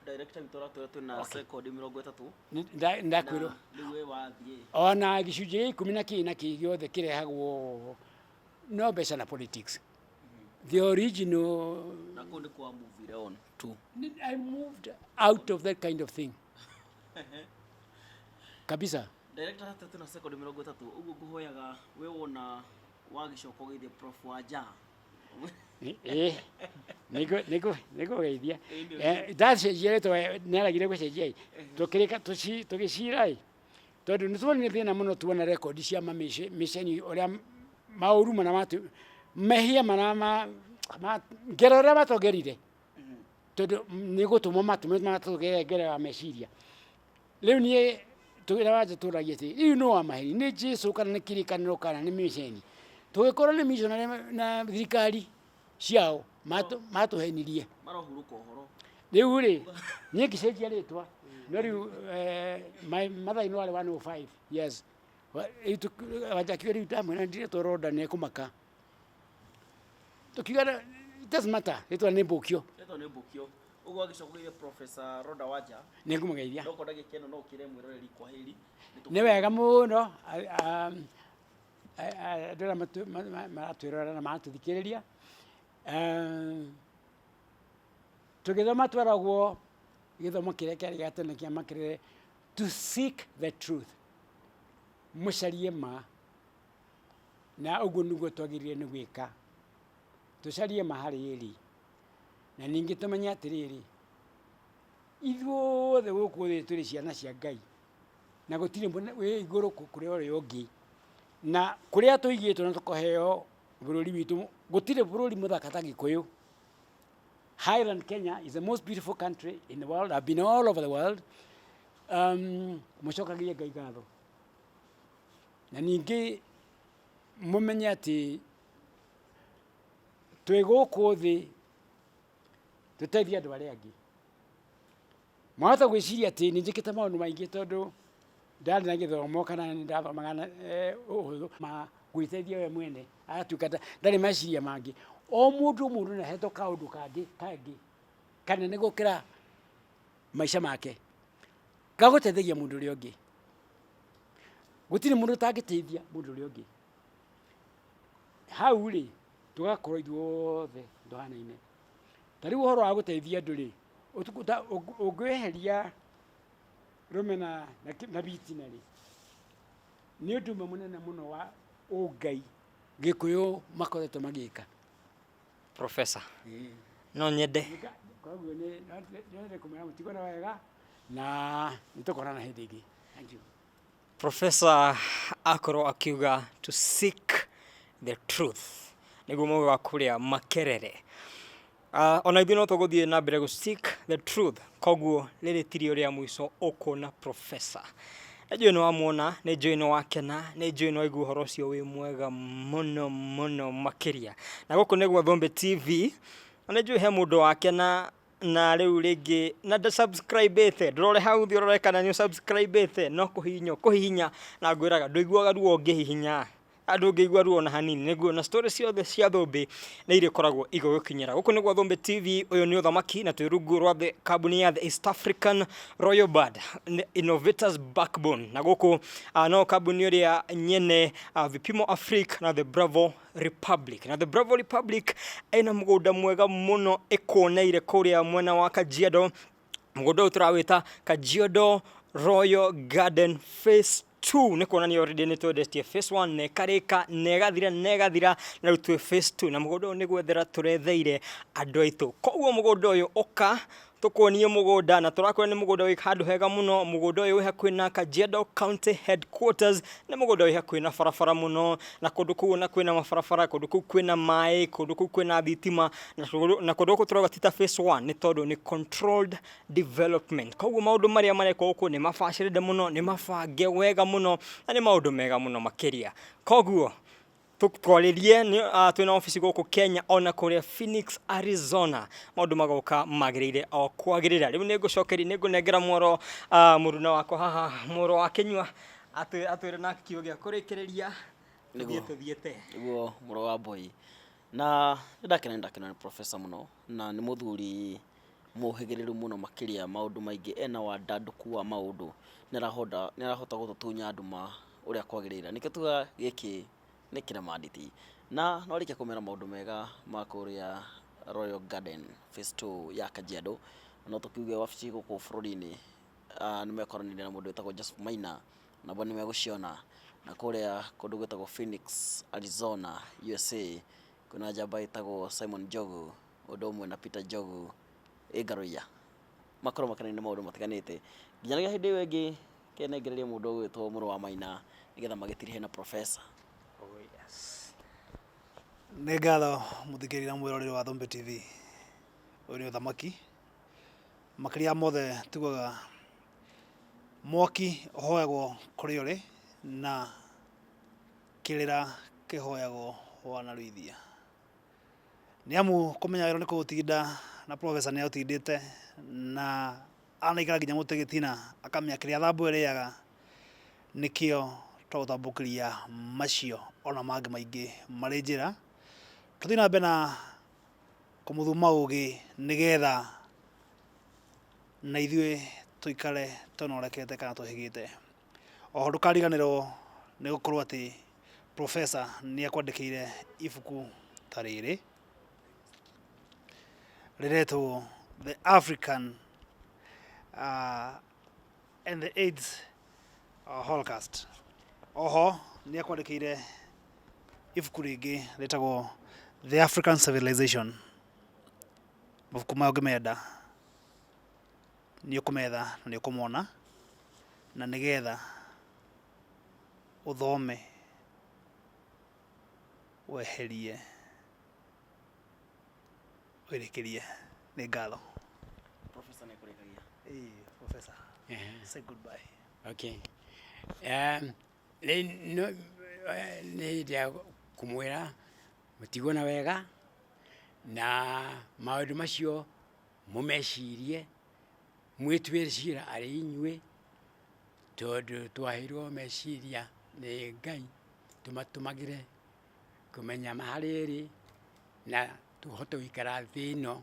Director witũ ratũra twĩna second 30. Ndakwĩrwo. Rĩu wathiĩ. Ona gĩcunjĩ gĩa 10 na kĩ gĩothe kĩrehagwo no mbeca na politics. The original. Na kũndũ kwa move on too. I moved out of that kind of thing. Kabisa. Director ratũra twĩna second 30. Ũguo ngũhoyaga we wona wagĩcoka gĩthĩ Prof Wanja. Nĩkũgeithia. Ndacenjia rĩtwa nĩaragire gũcenjia tũgĩcira tondũ nĩtuonire thĩna mũno tuona rekondi cia mamĩceni ũrĩa maũru mana mehia mana ngero ũrĩa matogerire, tondũ nĩgũtũmwo matũgerera meciria. Rĩu niĩ tũgĩra Wanja tũragia atĩ rĩu nĩ wa maheni, nĩ Jesu kana nĩ kĩrĩkanĩro kana nĩ mĩceni. Tũgĩkorwo nĩ missionary na thirikari ciao matũhenirie. Marohurũka ũhoro. Rĩu rĩ, niĩ ngĩcenjia rĩtwa, no rĩu mathainĩ warĩ 105 years. Wanja kiuga rĩu ndamwĩra ndirĩtwo Roda nĩekũmaka. Tũkiuga it doesn't matter, rĩtwa nĩ mbũkio. Rĩtwa nĩ mbũkio. Ũguo agĩcokeria Professor Roda Wanja. Nĩngũmũgeithia. No kũnda gĩkeno no kĩre mwĩroreri kwa heri. Nĩ wega mũno. Andũ arĩa maratwĩrora na maratũthikĩrĩria. Tũgĩthoma tweragwo gĩthomo kĩrĩa kĩarĩ gĩa tene kĩa Makerere, to seek the truth. Mũcarie ma. Na ũguo nĩguo twagĩrĩire nĩ gwĩka. Tũcarie ma harĩ ĩrĩ. Na ningĩ tũmenye atĩrĩrĩ, ithuothe gũkũ thĩ tũrĩ ciana cia Ngai. na gutire we iguru kuri ore yongi na kuria tuigitwo na tukoheo bururi witu gutire bururi muthaka ta Gikuyu. Highland Kenya is the most beautiful country in the world. I've been all over the world. Mucokagia Ngai ngatho na ningi mumenye ati twi guku thi tuteithia andu aria angi mwahota gwiciria ati ni njikite maundu maingi tondu ndari na githomo kana ni ndathomaga uhuthu ma gwiteithia we mwene atuka ndari maciria mangi o mundu na heto kaundu kangi kana ni gukira maisha make gaguteithagia mundu uria ungi gutire mundu tangiteithia mundu uria ungi hau ri tugakorwo ithuothe ndwanaine tari uhoro wa guteithia andu ri ungweheria rumena na bitina ri ni undu munene muno wa ungai Gikuyu makoretwo magika. Professor no nyende koguo ni kumenya mutigo na wega na nitukorana hindi ingi. Thank you. Professor akorwo akiuga to seek the truth niguo moyo wa kuria makerere ona ithuĩ no tũgũthiĩ na mbere seek the truth koguo rĩrĩ tirio rĩa mũico ũkũona Professor nĩnjũĩ nĩ wamuona nĩnjũĩ nĩ wakena nĩnjũĩ nĩ waigua ũhoro ũcio wĩ mwega mũno makĩria na gũkũ nĩguo Thombe TV na nĩnjũĩ he mũndũ wakena na rĩu rĩngĩ na ndasubscribe-ĩte ndũrore hau thĩ ũrore kana nĩ subscribe-ĩte no kũhihinya na ngwĩraga ndũiguaga ruo ũngĩhihinya andu ngĩigua ruo na hanini nĩguo na story ciothe cia Thombe nĩ irĩkoragwo igũgũkinyĩra gũkũ nĩguo Thombe TV ũyũ nĩ ũthamaki na twĩ rungu rwa kambuni ya the East African Royal Bird Innovators Backbone na gũkũ no kambuni ĩrĩa nyene Vipimo Africa na the Bravo Republic na the Bravo Republic ĩna mũgũnda mwega mũno ĩkũneire kũrĩa mwena wa Kajiado mũgũnda ũyũ tũrawĩta Kajiado Royal Garden Phase 2 nĩ kuonania already nĩ twendetie phase 1 na karika negathira na rutwe phase 2 na mũgũnda ũyũ nĩ gwethera tũretheire andũ aitũ koguo mũgũnda ũyũ ũka tukuonie mũgũnda na tũrakwĩra nĩ mũgũnda wĩ handũ hega mũno mũgũnda ũyũ wĩ hakuhĩ na Kajiado County Headquarters nĩ mũgũnda wĩ hakuhĩ na barabara mũno na kũndũ kũu na kwĩna mabarabara kũndũ kũu kwĩna maĩ kũndũ kũu kwĩna thitima na kũndũ gũkũ tũrauga tita phase 1 nĩ tondũ nĩ controlled development koguo maũndũ marĩa marekwo gũkũ nĩ mabacĩrĩre mũno nĩ mabange wega mũno na nĩ maũndũ mega mũno makĩria koguo tukoririe twina ofisi gũkũ Kenya ona kũrĩa Phoenix Arizona maũndũ magoka magĩrĩire o kwagĩrĩra rĩu nĩ ngũcokeria nĩ ngũnengera mworo mũruna wako haha mworo wa Kenya atwĩre na kiugo gĩa kũrĩkĩrĩria thiĩte nĩguo mũro wa boy na ndakena nĩ professor mũno na nĩ mũthuri mũhĩgĩrĩru mũno makĩria maũndũ maingĩ ena wandandũku wa maũndũ nĩ arahota gũtũtunya andũ ũrĩa kwagĩrĩra nĩkĩo tuga gĩkĩ nĩ kĩna manditi na no rĩke kũmera maũndũ mega ma kũrĩa Royal Garden Phase 2 ya Kajiado no tũkiuge wabici gũkũ bũrũri-inĩ nĩ mekoranĩire na mũndũ wĩtagwo Joseph Maina na bo nĩ megũciona na kũrĩa kũndũ gwĩtagwo Phoenix Arizona USA kuna njamba ĩtagwo Simon Jogu ũndũ ũmwe na Peter Jogu ĩgaruia makorwo makanĩire maũndũ matiganĩte nginyagia hĩndĩ ĩyo ĩngĩ kenengereria mũndũ ũgwĩtwo mũrũ wa Maina nĩgetha magĩtirihe na Professor. Nĩ ngatho mũthikĩrĩria na mwĩroreri wa Thombe TV ũyũ nĩ ũthamaki makĩria mothe tugaga mwaki ũhoyagwo kũrĩ ũrĩ na kĩrĩra kĩhoyagwo wanaruithia nĩ amu kũmenya wĩra nĩ kũũtinda na Professor nĩ aũtindĩte na anaikara nginya mũtĩ gĩtina akamenya kĩrĩa thambũ ĩrĩaga nĩkĩo tũgũtambũkĩria macio ona mangĩ maingĩ marĩ njĩra tũthiĩ na mbere na kũmũthuma ũgĩ nĩgetha na ithuĩ tũikare tũnorekete kana tũhĩgĩte oho ndũkariganĩrwo nĩ gũkorwo atĩ Professor nĩ akwandĩkĩire ibuku ta rĩrĩ rĩretwo The African and the AIDS Holocaust oho nĩ akwandĩkĩire ibuku rĩngĩ rĩtagwo The African Civilization mabuku maya ũngĩmenda nĩ ũkũmetha na nĩ ũkũmona na nĩgetha uthome weherie werekerie nĩ ngatho. Professor nĩ kũrĩkagia. Professor, say goodbye. Okay. Nĩ ndia kumwĩra mũtigwo na wega na maũndũ macio mũmecirie mwĩtue ciira arĩ inyuĩ tondũ twaheirwo meciria nĩ Ngai tũmatũmagĩre kũmenya harĩa ĩrĩ na tũhote gũikara thĩ ĩno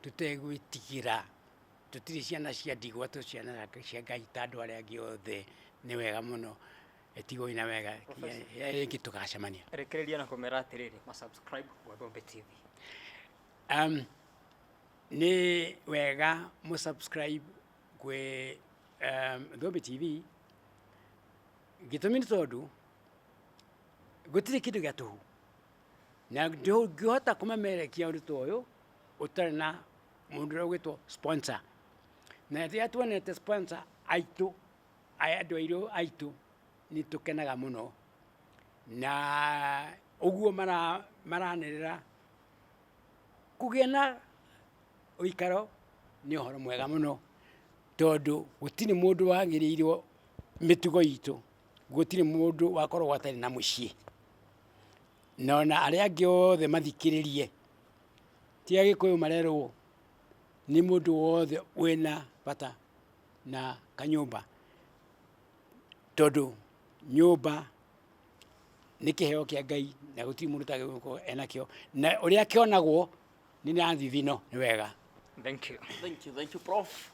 tũtegwĩtigĩra tũtirĩ ciana cia ndigwa ciana cia Ngai ta andũ arĩa angĩ othe. Nĩ wega mũno tigwo ina wega rĩngĩ tũgacemania. Rekereria na kũmera atĩrĩrĩ ma subscribe kwa Thombe TV. Nĩ wega mũ subscribe kwĩ Thombe TV gĩtũmi nĩ tondũ gũtirĩ kĩndũ gĩa tũhũ na ndũngĩhota kũmemerekia ũndũ ta ũyũ ũtarĩ na mũndũ ũrĩa ũgwĩtwo sponsor. Na rĩrĩa tuonete sponsor aitũ andũ airũ aitũ nĩ tũkenaga mũno na ũguo maranĩrĩra kũgĩa na ũikaro nĩ ũhoro mwega mũno tondũ gũtirĩ mũndũ wagĩrĩirwo mĩtugo itũ, gũtirĩ mũndũ wakorwo atarĩ na mũciĩ. Na ona arĩa angĩ othe mathikĩrĩrie ti Agĩkũyũ marerwo nĩ mũndũ wothe wĩna bata na kanyũmba tondũ nyũmba nĩ kĩheo kĩa Ngai na gũtirĩ mũndũ ũtagĩrĩirwo enakĩo na ũrĩa kĩonagwo nĩ na thithino nĩ wega. Thank you. Thank you Prof.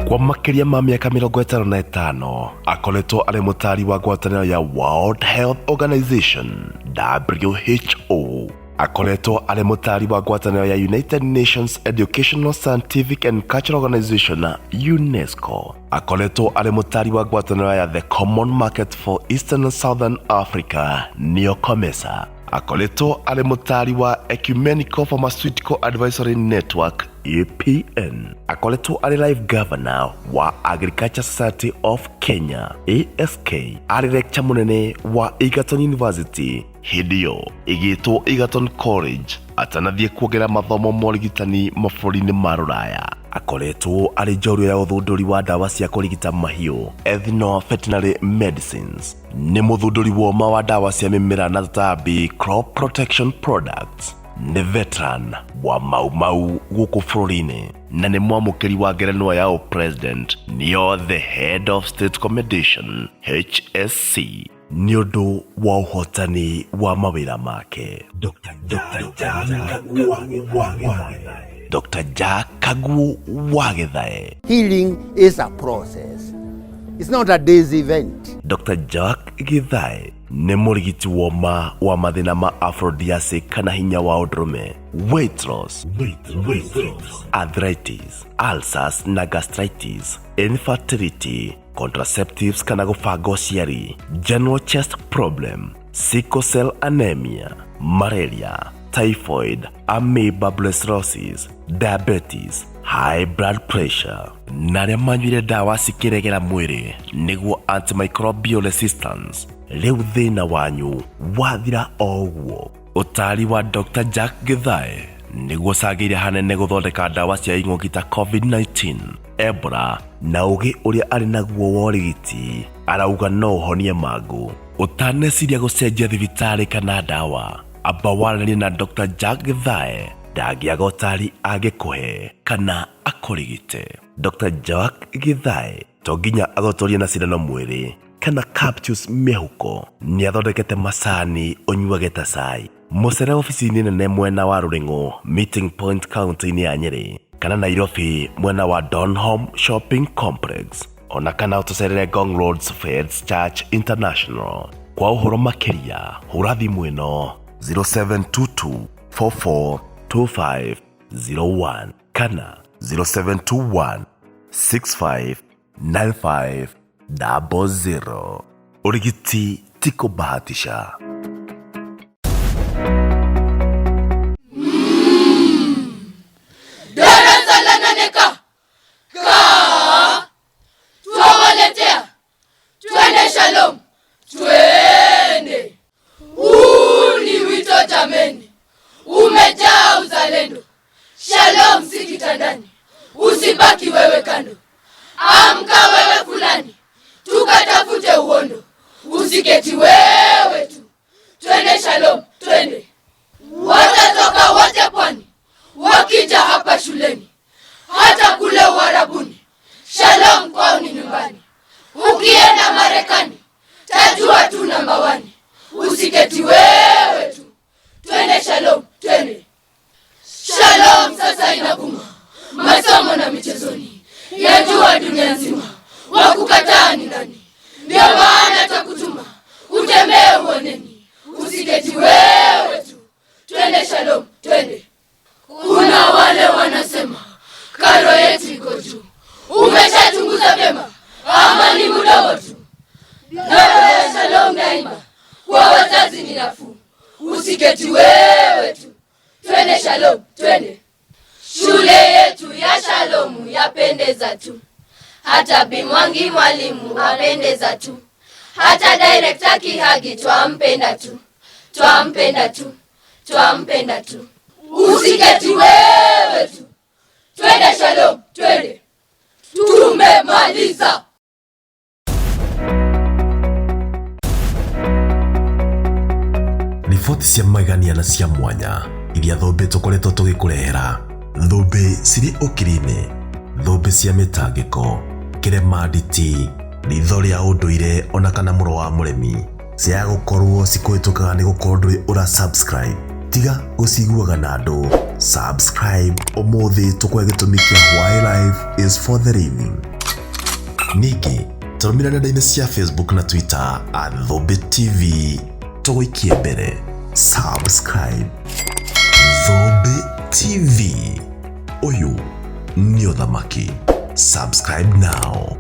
Kwa makiria ma miaka 55 akoretwo arĩ mũtari wa ngwatanĩro ya World Health Organization WHO. Akoretwo arĩ mũtari wa ngwatanĩro ya United Nations Educational, Scientific and Cultural Organization UNESCO. Akoretwo arĩ mũtari wa ngwatanĩro ya The Common Market for Eastern and Southern Africa (NEOCOMESA). Akoretwo arĩ mũtari wa Ecumenical Pharmaceutical Advisory Network (EPN). Akoretwo arĩ Life Governor wa Agriculture Society of Kenya (ASK). Arĩ lecturer mũnene wa Egerton University hĩndĩ ĩyo ĩgĩtwo Egerton College atanathiĩ kuongerera mathomo ma ũrigitani mabũrũri-inĩ ma Rũraya. Akoretwo arĩ njorua ya ũthundũri wa ndawa cia kũrigita mahiũ ethno-veterinary medicines. Nĩ mũthundũri woma wa ndawa cia mĩmera na tũtambi crop protection products. Nĩ veteran wa mau gũkũ bũrũri-inĩ na nĩ mwamũkĩri wa ngerenwa ya president nĩyo the Head of State Commendation HSC nĩ ũndũ wa ũhotani wa mawĩra make. Dr. Jack Kaguo Wagithae. Healing is a process. It's not a day's event. Dr. Jack Githae nĩ mũrigiti woma wa mathĩna ma aphrodisiac kana hinya wa ũndũrũme, weight loss, arthritis, ulcers na gastritis, infertility, contraceptives kana gũbanga ũciari, general chest problem, sickle cell anemia, malaria, typhoid, amoeba cirrhosis, diabetes, high blood pressure. Na arĩa manyuire ndawa cikĩregera mwĩrĩ nĩguo antimicrobial resistance. Rĩu thĩna wanyu wathira o ũguo. Ũtari wa Dr. Jack Githae nĩguo cagĩire hanene gũthondeka ndawa cia ing'ũki ta COVID-19, Ebola na ũgĩ ũrĩa arĩ naguo wa ũrigiti. Arauga no ũhonie mangũ. Ũtaneciria gũcenjia thibitarĩ kana ndawa, amba waranĩrie na Dr. Jack Githae ndangĩaga ũtari angĩkũhe kana akũrigite. Dr. Jack Githae to nginya agũtũrie na cindano mwĩrĩ kana capsules mĩhuko. Nĩ athondekete macani ũnyuage ta cai. Mũcere ofici-inĩ nene mwena wa Rũrĩng'ũ Meeting Point kaunti-inĩ ya Nyeri kana Nairobi mwena wa Donholm Shopping Complex, ona kana ũtũcerere Ngong Roads Faith Church International. Kwa ũhoro makĩria hũra thimũ ĩno 0722 44 2501 kana 0721 65 95 00. Urigiti ti kũbahatisha. Tuwaletea tuendesha umejaa uzalendo. Shalom si kitandani, usibaki wewe kando. Amka wewe fulani, tukatafute uondo. Usiketi wewe tu, twende shalom, twende. Watatoka wote pwani, wakija hapa shuleni, hata kule Uarabuni. Shalom kwao ni nyumbani. Ukienda Marekani, tajua tu namba 1. Usiketi wewe tu, twende shalom, twende. Shalom sasa inavuma, masomo na michezoni, yajua dunia nzima. Wakukataa ni nani? Ndio maana takutuma, utembee uoneni. Usiketi wewe tu, twende shalom, twende. Kuna wale wanasema karo yetu iko juu. Umeshachunguza vyema ama ni mdogo tu? Ndio shalom daima, kwa wazazi ni nafuu. Usiketi wewe tu, twende shalom, twende. Shule yetu ya Shalomu yapendeza tu. Hata Bimwangi mwalimu apendeza tu. Hata director Kihagi twampenda tu. Twampenda tu, twampenda tu. Usiketi wewe tu, twende shalom, twende. Tumemaliza. Riboti cia magania na cia mwanya iria thũmbĩ tũkoretwo tũgĩkũrehera. Thũmbĩ cirĩ ũkiri-inĩ, thũmbĩ cia mĩtangĩko, kĩrema nditi, ritho rĩa ũndũire ona kana mũro wa mũremi. Ciaya gũkorwo cikũhĩtũkaga nĩ gũkorwo ndũrĩ ũra-subscribe. Tiga gũciguaga na andũ. Subscribe ũmũthĩ tũkũhe gĩtũmi kĩa Why Life is for the Living. Ningĩ tũrũmĩrĩre nenda-inĩ cia Facebook na Twitter @Thũmbĩ TV. Tũgũikie mbere. Subscribe. Thũmbĩ TV. Ũyũ nĩ ũthamaki. Subscribe now.